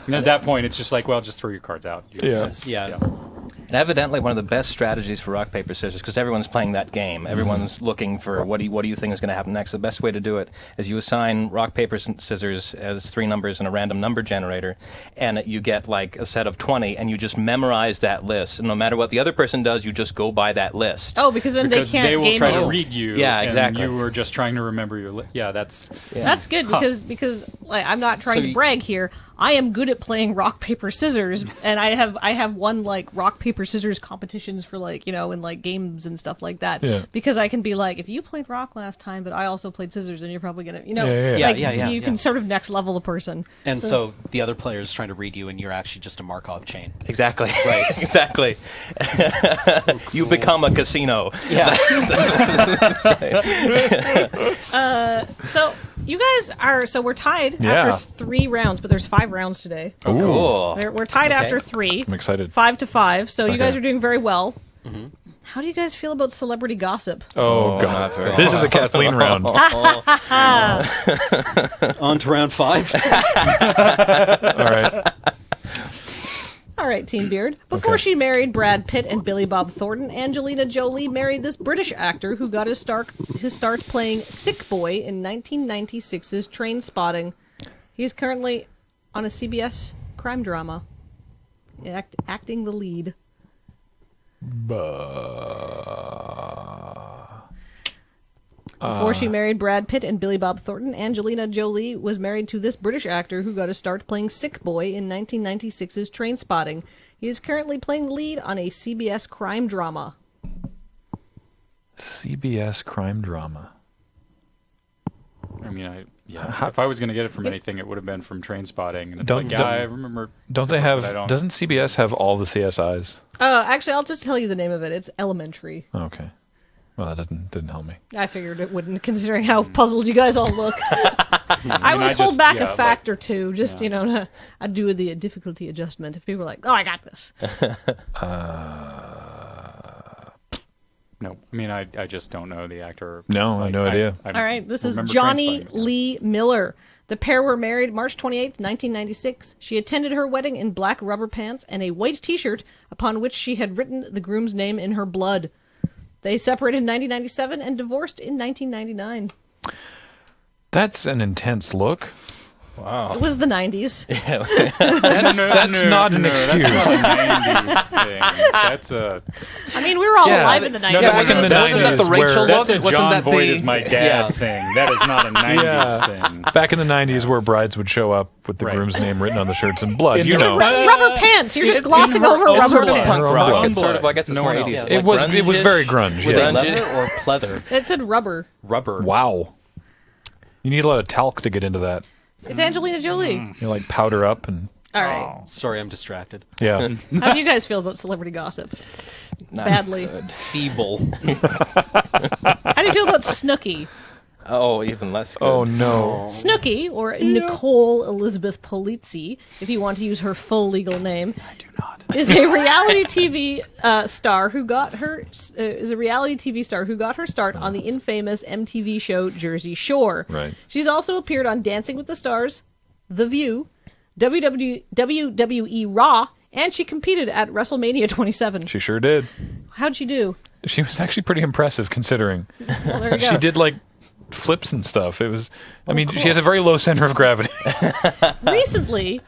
And at that point, it's just like, well, just throw your cards out. And evidently, one of the best strategies for rock, paper, scissors, because everyone's playing that game. Everyone's looking for what do you think is going to happen next. The best way to do it is you assign rock, paper, scissors as 3 numbers in a random number generator, and you get like a set of 20, and you just memorize that list. And no matter what the other person does, you just go by that list. Oh, because then they can't they will game try you. to read you. Yeah, exactly. And you were just trying to remember your list. Yeah, that's good because like I'm not trying to brag here. I am good at playing rock, paper, scissors, and I have won like rock, paper, scissors competitions for like, you know, in like games and stuff like that. Yeah. Because I can be like, if you played rock last time, but I also played scissors, then you're probably gonna, you know, you can sort of next level the person. And so the other player is trying to read you, and you're actually just a Markov chain. Exactly. Right. Exactly. So cool. You become a casino. Yeah. So you guys are we're tied after 3 rounds, but there's 5 rounds today. Oh, cool. We're tied after 3. I'm excited. 5-5. So you guys are doing very well. How do you guys feel about celebrity gossip? Oh, God. This is a Kathleen round. On to round 5. All right, Team Beard. Before she married Brad Pitt and Billy Bob Thornton, Angelina Jolie married this British actor who got his start playing Sick Boy in 1996's Train Spotting. He's currently on a CBS crime drama, acting the lead. Before she married Brad Pitt and Billy Bob Thornton, Angelina Jolie was married to this British actor who got his start playing Sick Boy in 1996's Train Spotting. He is currently playing the lead on a CBS crime drama. CBS crime drama. I mean, if I was going to get it from anything, it would have been from Train Spotting. And it's I remember. Doesn't CBS have all the CSIs? Actually, I'll just tell you the name of it. It's Elementary. Okay. Well, that didn't help me. I figured it wouldn't, considering how puzzled you guys all look. I always hold back a fact or two, just, you know, I do the difficulty adjustment. If people are like, oh, I got this. No, I mean, I just don't know the actor. No, I have no idea. All right, this is Johnny Lee Miller. The pair were married March 28th, 1996. She attended her wedding in black rubber pants and a white T-shirt upon which she had written the groom's name in her blood. They separated in 1997 and divorced in 1999. That's an intense look. Wow. It was the 90s. That's not an excuse. That's not a 90s thing. That's a... I mean, we were all alive in the 90s. Back in the 90s, the Rachel that's a wasn't John that Boyd the... is my dad thing. That is not a 90s thing. Back in the 90s where brides would show up with the groom's name written on the shirts in blood, you know. Rubber pants. You're just glossing over rubber pants. Punk rock. It's sort of, I guess it's more 80s. It was very grunge. Were they leather or pleather? It said rubber. Rubber. Wow. You need a lot of talc to get into that. It's Angelina Jolie. You like powder up and... All right. Sorry, I'm distracted. Yeah. How do you guys feel about celebrity gossip? Badly. Feeble. How do you feel about Snooki? Oh, even less good. Oh, no. Snooki, or Nicole Elizabeth Polizzi, if you want to use her full legal name. I do not. is a reality TV star who got her start on the infamous MTV show Jersey Shore. Right. She's also appeared on Dancing with the Stars, The View, WWE Raw, and she competed at WrestleMania 27. She sure did. How'd she do? She was actually pretty impressive considering. Well, there you go. She did like flips and stuff. It was. She has a very low center of gravity. Recently,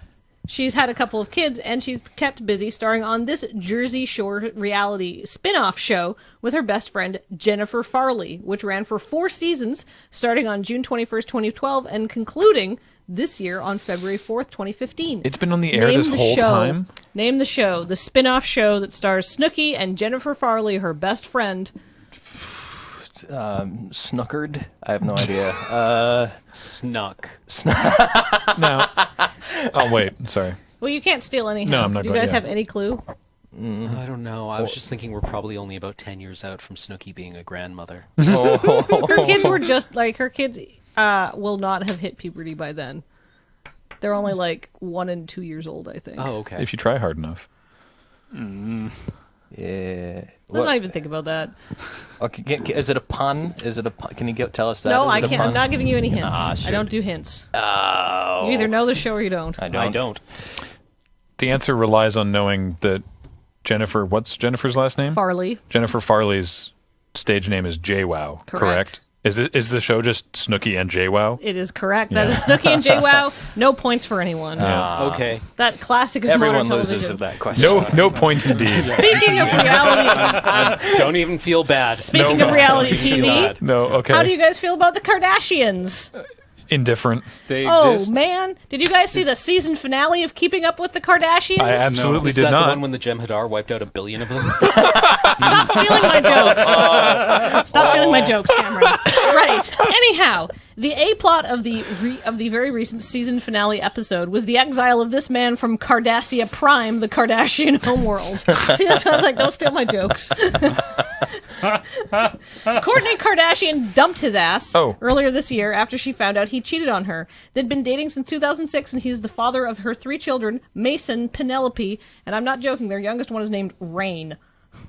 she's had a couple of kids, and she's kept busy starring on this Jersey Shore reality spin-off show with her best friend, Jennifer Farley, which ran for 4 seasons, starting on June 21st, 2012, and concluding this year on February 4th, 2015. It's been on the air this whole time? Name the show. The spin-off show that stars Snooki and Jennifer Farley, her best friend. Snookered? I have no idea. Snuck. No. Oh, wait. Sorry. Well, you can't steal anyhow. No, I'm not Do you going- guys yeah. have any clue? I don't know. I was just thinking we're probably only about 10 years out from Snooki being a grandmother. Her kids were just like her kids will not have hit puberty by then. They're only like 1 and 2 years old, I think. Oh, okay. If you try hard enough. Yeah. Let's not even think about that. Okay, is it a pun? Can you tell us that? No, Is I it a can't. I'm pun? not giving you any hints. Ah, I shoot. don't do hints. Oh. You either know the show or you don't. I don't. I don't. The answer relies on knowing that Jennifer. What's Jennifer's last name? Farley. Jennifer Farley's stage name is JWoww. Correct. Is the show just Snooki and JWoww? It is correct. That is Snooki and JWoww. No points for anyone. Okay. That classic of Everyone modern loses television. of that question. No point indeed. Speaking of reality, Don't even feel bad. speaking of reality Don't even feel TV, bad. No, okay. how do you guys feel about the Kardashians? Indifferent. They Oh exist. man, did you guys see the season finale of Keeping Up with the Kardashians? I absolutely Is did that not. the one when the Jem'Hadar wiped out 1 billion of them? Stop stealing my jokes. Stop stealing my jokes, Cameron. Right. Anyhow, the A plot of the very recent season finale episode was the exile of this man from Cardassia Prime, the Kardashian homeworld. See, that's what I was like. Don't steal my jokes. Kourtney Kardashian dumped his ass earlier this year after she found out he cheated on her. They'd been dating since 2006, and he's the father of her 3 children, Mason, Penelope, and I'm not joking. Their youngest one is named Reign.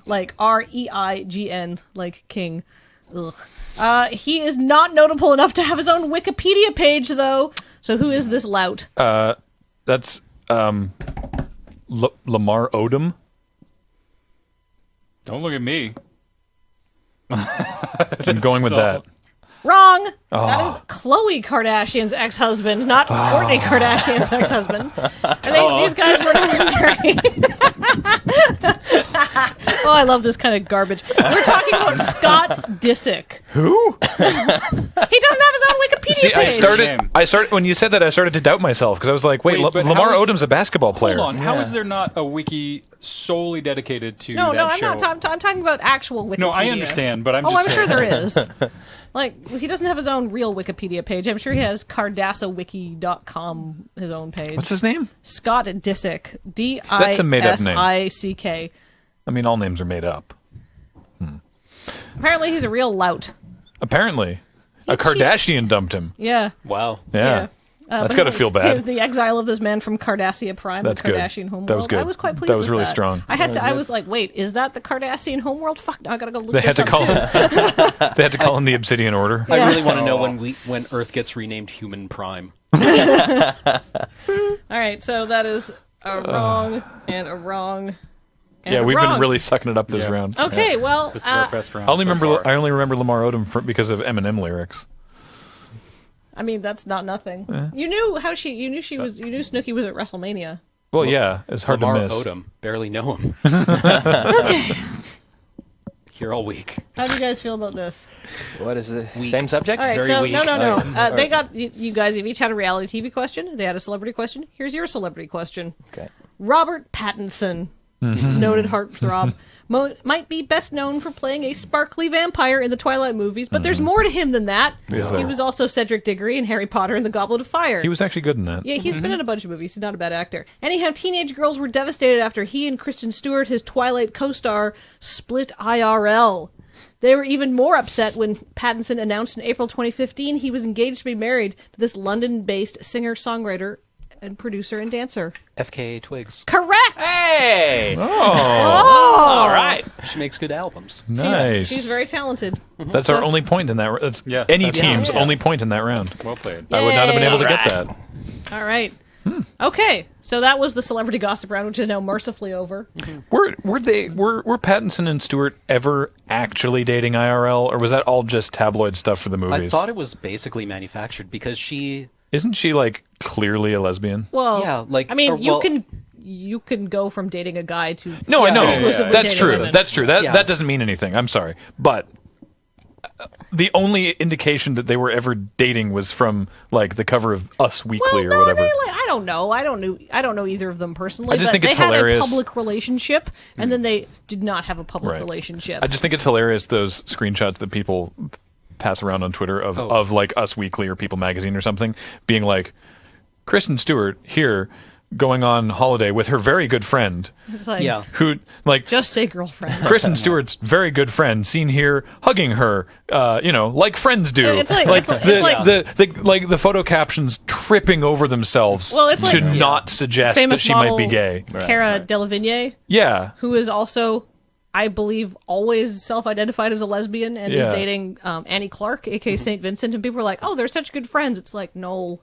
Like Reign, like king. Ugh. He is not notable enough to have his own Wikipedia page, though. So who is this lout? That's Lamar Odom. Don't look at me. I'm going with that. Wrong. That is Khloe Kardashian's ex-husband, not Kourtney Kardashian's ex-husband. I think these guys were never married. Oh, I love this kind of garbage. We're talking about Scott Disick. Who? He doesn't have his own Wikipedia See, page. I started when you said that. I started to doubt myself because I was like, "Wait, Wait, but Lamar how is- Odom's a basketball player." Hold on. How is there not a wiki solely dedicated to No, that I'm show? not. I'm talking about actual Wikipedia. No, I understand, but I'm Oh, just I'm sure saying. there is. Like, he doesn't have his own real Wikipedia page. I'm sure he has CardassaWiki.com, his own page. What's his name? Scott Disick. That's a made-up name. Disick. I mean, all names are made up. Apparently, he's a real lout. Apparently, a Kardashian dumped him. Yeah. Wow. Yeah. That's but got to feel bad. The exile of this man from Cardassia Prime, That's the good. Kardashian homeworld. That was good. I was quite pleased. That was with really that. strong. I was like, wait, is that the Kardashian homeworld? Fuck, now I gotta go look They this had to up call too. him. They had to call him the Obsidian Order. Yeah. I really want to know when Earth gets renamed Human Prime. All right, so that is a wrong and a wrong. And Yeah, a we've wrong. been really sucking it up this Yeah. round. Okay, well, This is our best round. I only so remember. far. I only remember Lamar Odom because of Eminem lyrics. I mean that's not nothing. You knew Snooki was at WrestleMania. Well, yeah, it's hard Lamar to miss. Odom. Barely know him. Okay, Here all week. how do you guys feel about this? What is the Weak. same subject? All right, Very so weak. no. They got you guys have each had a reality TV question. They had a celebrity question. Here's your celebrity question. Okay. Robert Pattinson, noted heartthrob, might be best known for playing a sparkly vampire in the Twilight movies, but there's more to him than that. Is He there? was also Cedric Diggory in Harry Potter and the Goblet of Fire. He was actually good in that. Yeah, he's been in a bunch of movies. He's not a bad actor. Anyhow, teenage girls were devastated after he and Kristen Stewart, his Twilight co-star, split IRL. They were even more upset when Pattinson announced in April 2015 he was engaged to be married to this London-based singer-songwriter and producer and dancer. FKA Twigs. Correct! Hey! Oh, All right. She makes good albums. nice. She's very talented. That's our only point in that. That's Yeah, any that's- team's yeah. only point in that round. Well played. I would not have been able to Yay. get that. All right. Okay, so that was the celebrity gossip round, which is now mercifully over. Were Pattinson and Stewart ever actually dating IRL, or was that all just tabloid stuff for the movies? I thought it was basically manufactured because she. Isn't she like clearly a lesbian? Well, Yeah, like- I mean, or, well- you can go from dating a guy to No, I know. exclusively That's dating true. women. That's true. That Yeah. that doesn't mean anything. I'm sorry, but the only indication that they were ever dating was from like the cover of Us Weekly or whatever. I don't know. I don't know either of them personally. I just but think it's they had hilarious. a public relationship, and then they did not have a public Right. relationship. I just think it's hilarious those screenshots that people pass around on Twitter of like Us Weekly or People Magazine or something being like Kristen Stewart here going on holiday with her very good friend It's like, Yeah. who like just say girlfriend. Kristen Stewart's very good friend seen here hugging her, like friends do. It's like- it's like- the photo captions tripping over themselves Well, it's to like- not suggest that Famous she might model be gay. Cara Delevingne, Yeah. who is also, I believe, always self-identified as a lesbian and is Yeah. dating Annie Clark, aka St. Vincent, and people are like, "Oh, they're such good friends." It's like, no.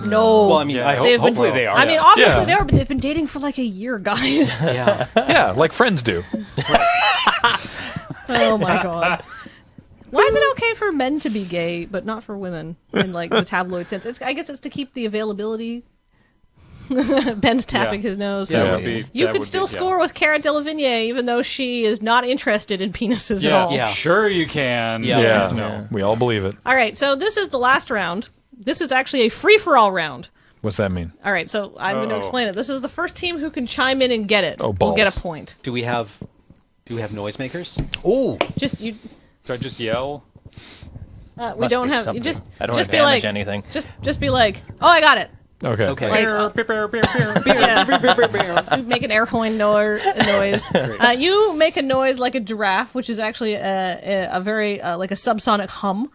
Well, I mean, Yeah. I hope, They've been- hopefully they are. I mean, obviously Yeah. they are, but they've been dating for like a year, guys. yeah. Yeah, like friends do. Oh my god. Why is it okay for men to be gay, but not for women in like the tabloid sense? I guess it's to keep the availability. Ben's tapping his nose. That Yeah. would be. You that could would still be, yeah. score with Cara Delevingne, even though she is not interested in penises at Yeah, all. Yeah. Sure you can. Yeah. Yeah. No. We all believe it. All right, so this is the last round. This is actually a free-for-all round. What's that mean? All right, so I'm going to Uh-oh. explain it. This is the first team who can chime in and get it. Oh, will get balls. a point. Do we have noisemakers? Oh, Just you. Do I just yell? We Must don't be have. You something. just. I don't just want be to like. damage anything. Just be like. Oh, I got it. Okay. okay. Like, you make an air horn noise. You make a noise like a giraffe, which is actually a very like a subsonic hum.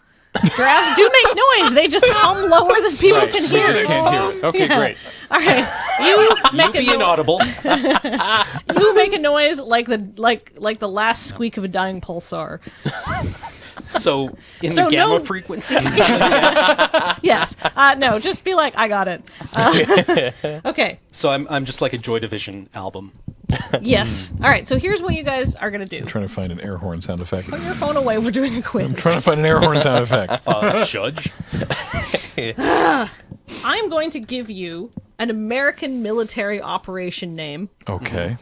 Giraffes do make noise. They just hum lower than people Right, can we hear. just can't hear it. Okay, Yeah. great. All right, you make be a inaudible. you make a noise like the last squeak of a dying pulsar. So in So the gamma no- frequency. Yes. No, just be like, I got it. Okay. So I'm just like a Joy Division album. Yes. All right. So here's what you guys are gonna do. Trying to find an air horn sound effect. Put your phone away. We're doing a quiz. Trying to find an air horn sound effect. Judge. I'm going to give you an American military operation name. Okay.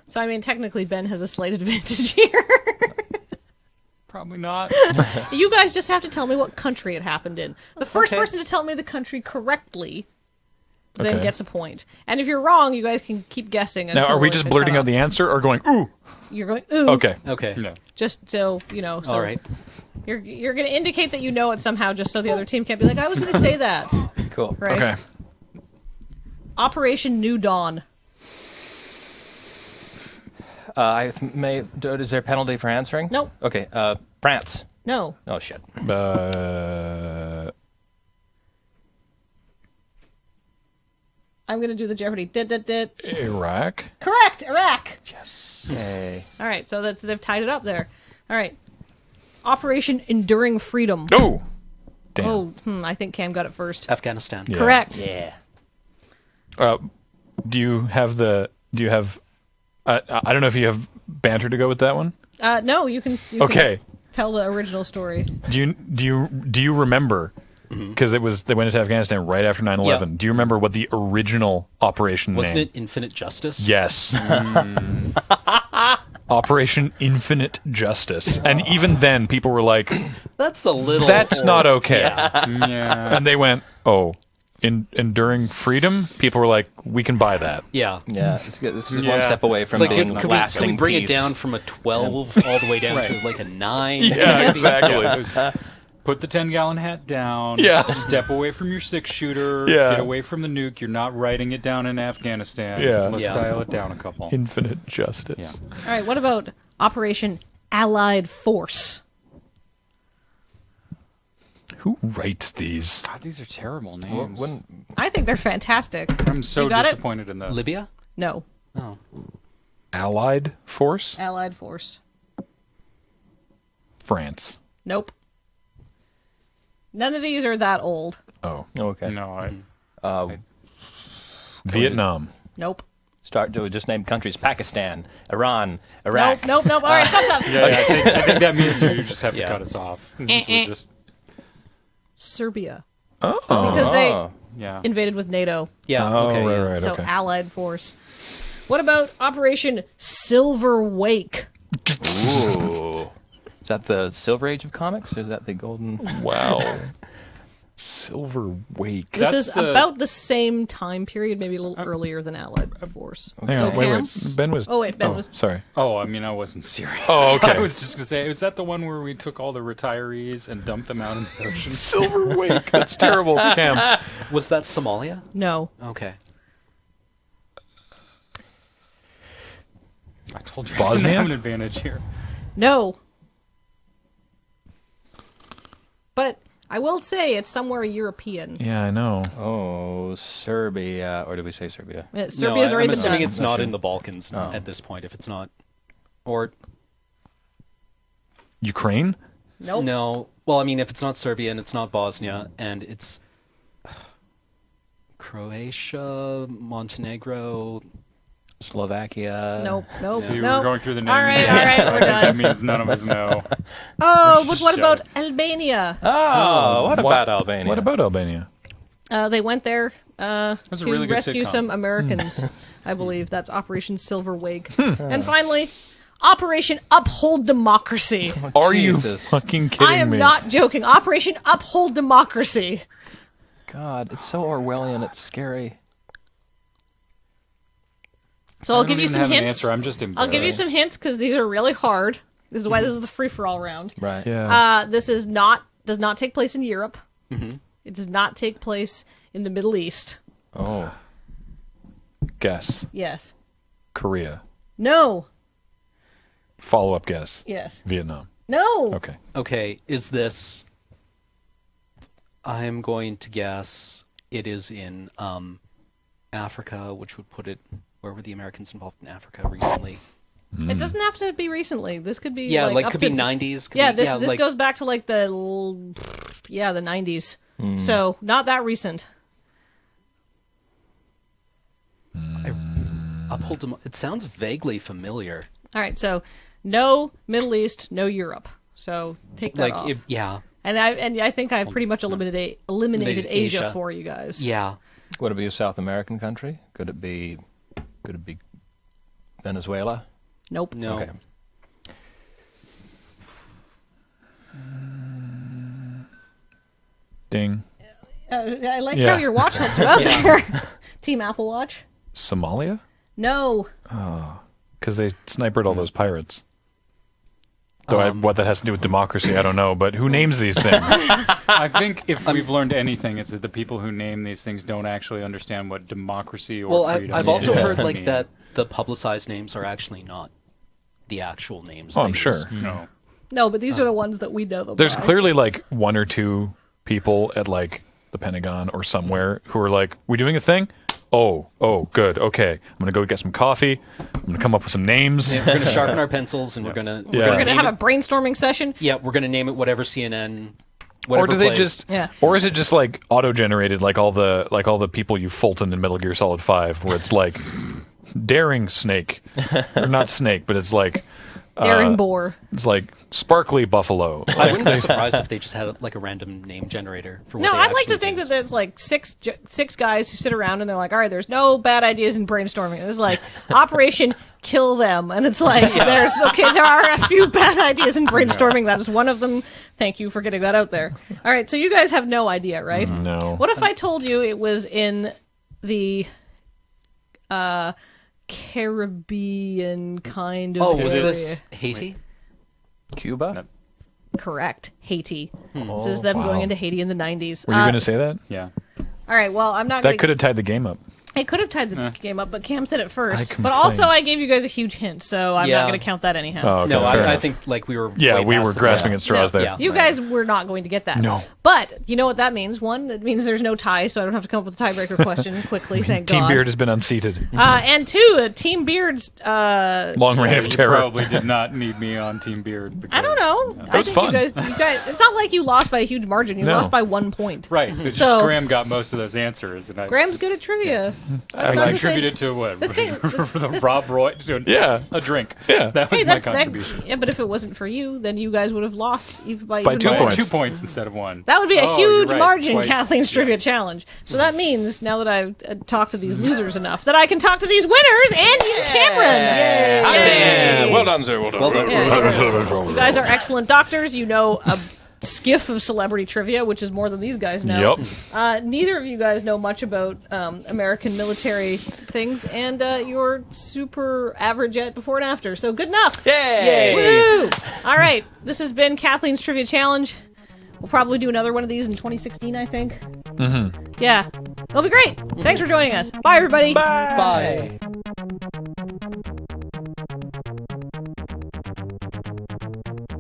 So I mean, technically, Ben has a slight advantage here. Probably not. You guys just have to tell me what country it happened in. The first Okay. person to tell me the country correctly then Okay. gets a point. And if you're wrong, you guys can keep guessing. Now, until are we it's just been blurting cut out the answer or going, ooh? off. You're going, ooh. Okay. Okay. No. Just so, you know. So All right. You're going to indicate that you know it somehow just so the other team can't be like, I was going to say that. Cool. Right? Okay. Operation New Dawn. Is there a penalty for answering? Nope. Okay. France. No. Oh shit. I'm going to do the Jeopardy. Did. Iraq. Correct. Iraq. Hey. All right. So they've tied it up there. All right. Operation Enduring Freedom. Oh. Damn. Oh, I think Cam got it first. Afghanistan. Yeah. Correct. Yeah. Do you have I don't know if you have banter to go with that one. No, you can. Okay. Tell the original story. Do you remember? Because they went into Afghanistan right after 9/11. Yeah. Do you remember what the original operation Wasn't name? it Infinite Justice? Yes. Operation Infinite Justice. And even then, people were like, That's a little. "That's not okay." Yeah. And they went, "Oh, Enduring Freedom." People were like, "We can buy that." Yeah. Yeah. This is Yeah. one step away It's from like, being can lasting we bring peace. it down from a 12 all the way down to like a 9? Yeah, exactly. Yeah, it was, put the 10-gallon hat down. Yeah. Step away from your 6-shooter. Yeah. Get away from the nuke. You're not writing it down in Afghanistan. Yeah. Let's Yeah. dial it down a couple. Infinite Justice. Yeah. All right. What about Operation Allied Force? Who writes these? God, these are terrible names. I think they're fantastic. I'm so You got it? disappointed in that. Libya? No. Oh. Allied force? Allied force. France. Nope. None of these are that old. Oh. Okay. No, Vietnam. Nope. Start to just name countries: Pakistan, Iran, Iraq. Nope. All right, stop. yeah, I think that means you just have to cut us off. So we're just, Serbia. Oh. Because they yeah. invaded with NATO. Yeah. Oh, okay. Yeah. right, So okay. Allied force. What about Operation Silver Wake? Ooh. Is that the Silver Age of comics, or is that the golden? Wow. Silver Wake. This That's is the- about the same time period, maybe a little earlier than Allied force. Hang on, Go, wait. Cam? Ben was. Oh, wait, Ben was- Sorry. Oh, I mean, I wasn't serious. Oh, okay. I was just going to say, was that the one where we took all the retirees and dumped them out in the ocean? Silver Wake. That's terrible, Cam. Was that Somalia? No. Okay. I told you I Bosnia? didn't have an advantage here. No. But I will say it's somewhere European. Yeah, I know. Oh, Serbia, or did we say Serbia? Serbia's No, already I'm been assuming done. it's not in the Balkans at this point. If it's not, or Ukraine? Nope. no. Well, I mean, if it's not Serbia and it's not Bosnia and it's Croatia, Montenegro. Slovakia. Nope. See, Nope. we're going through the names. All right, again, we're so I think done. that means none of us know. Oh, but what Shut about up. Albania? Oh, what about Albania? What about Albania? They went there a to really good rescue sitcom. some Americans, I believe. That's Operation Silver Wake. And finally, Operation Uphold Democracy. Are Jesus. you fucking kidding I am me? not joking. Operation Uphold Democracy. God, it's so Orwellian. It's scary. So I'll I give don't you even some have an hints. answer. I'm just embarrassed. I'll give you some hints because these are really hard. This is why this is the free-for-all round. Right. Yeah. This does not take place in Europe. It does not take place in the Middle East. Oh. Guess. Yes. Korea. No. Follow-up guess. Yes. Vietnam. No. Okay. Okay, is this? I'm going to guess it is in Africa, which wowould put it. Where were the Americans involved in Africa recently? It doesn't have to be recently. This could be Yeah, like up could to be 90s. Could Yeah, be, this like, goes back to like the 90s. So not that recent. Uphold it sounds vaguely familiar. All right, so no Middle East, no Europe. So take that Like off. if, yeah, And I think I've pretty much eliminated Asia Asia. for you guys. yeah. Would it be a South American country? Could it be Venezuela? Nope. No. Okay. Ding. I like Yeah. how your watch helped you out there. Team Apple Watch. Somalia? No. Because they snipered all those pirates. Though what that has to do with democracy, I don't know. But who names these things? I think if we've learned anything, it's that the people who name these things don't actually understand what democracy or Well, freedom I've also Yeah. heard like mean. that the publicized names are actually not the actual names. Oh, they I'm use. sure. No. No, but these are the ones that we know them There's by. clearly like one or two people at like the Pentagon or somewhere who are like, "We doing a thing? Oh, good. Okay, I'm gonna go get some coffee. I'm gonna come up with some names." We're going to sharpen our pencils and we're going to Yeah. We're going to name have it, a brainstorming session. yeah, we're going to name it whatever CNN. Or Whatever do they plays. just? Yeah. Or is it just like auto-generated, like all the people you Fulton in Metal Gear Solid 5, where it's like daring snake, or not snake, but it's like Daring boar. it's like sparkly buffalo. I wouldn't be surprised if they just had like a random name generator for what No, they I'd like to actually think use. that there's like six guys who sit around and they're like, all right, there's no bad ideas in brainstorming. It's like Operation Kill Them, and it's like there are a few bad ideas in brainstorming. That is one of them. Thank you for getting that out there. All right, so you guys have no idea, right? No. What if I told you it was in the Caribbean kind of Oh, was area? this Haiti? Cuba? Correct. Haiti. This is them going into Haiti in the 90s. Were you going to say that? Yeah. All right, well, I'm not That going could have tied the game up. I could have tied the game up, but Cam said it first. complain. But also, I gave you guys a huge hint, so I'm Yeah. not going to count that anyhow. Oh, okay, No, fair I enough. think like we were. Yeah, way we past were the- grasping yeah. at straws No, there. Yeah. You guys were not going to get that. No. But you know what that means? One, it means there's no tie, so I don't have to come up with a tiebreaker question quickly, thank Team God. Beard has been unseated. And two, Team Beard's... Long reign of You terror. probably did not need me on Team Beard. Because, I don't know. I was think fun. You guys, it's not like you lost by a huge margin. You No. lost by 1 point. Right. It's So- just Graham got most of those answers, and I Graham's good at trivia. That's I not to say- contributed to what? thing- the Rob Roy to Yeah. a drink. Yeah. That was Hey, my that's contribution. yeah, but if it wasn't for you, then you guys would have lost even by By even 2 more. points. 2 points instead of 1. That would be a Oh, you're huge right. margin, Twice. Kathleen's Trivia Challenge. So that means, now that I've talked to these losers enough, that I can talk to these winners, Andy and Cameron. Yay! Yeah, well done, sir. Well done. Well done. Yeah, you guys are excellent doctors. You know a skiff of celebrity trivia, which is more than these guys know. Yep. Neither of you guys know much about American military things, and you're super average at before and after. So good enough. Yay! Woo! All right, this has been Kathleen's Trivia Challenge. We'll probably do another one of these in 2016, I think. Mm-hmm. Yeah, it'll be great. Thanks for joining us. Bye, everybody. Bye.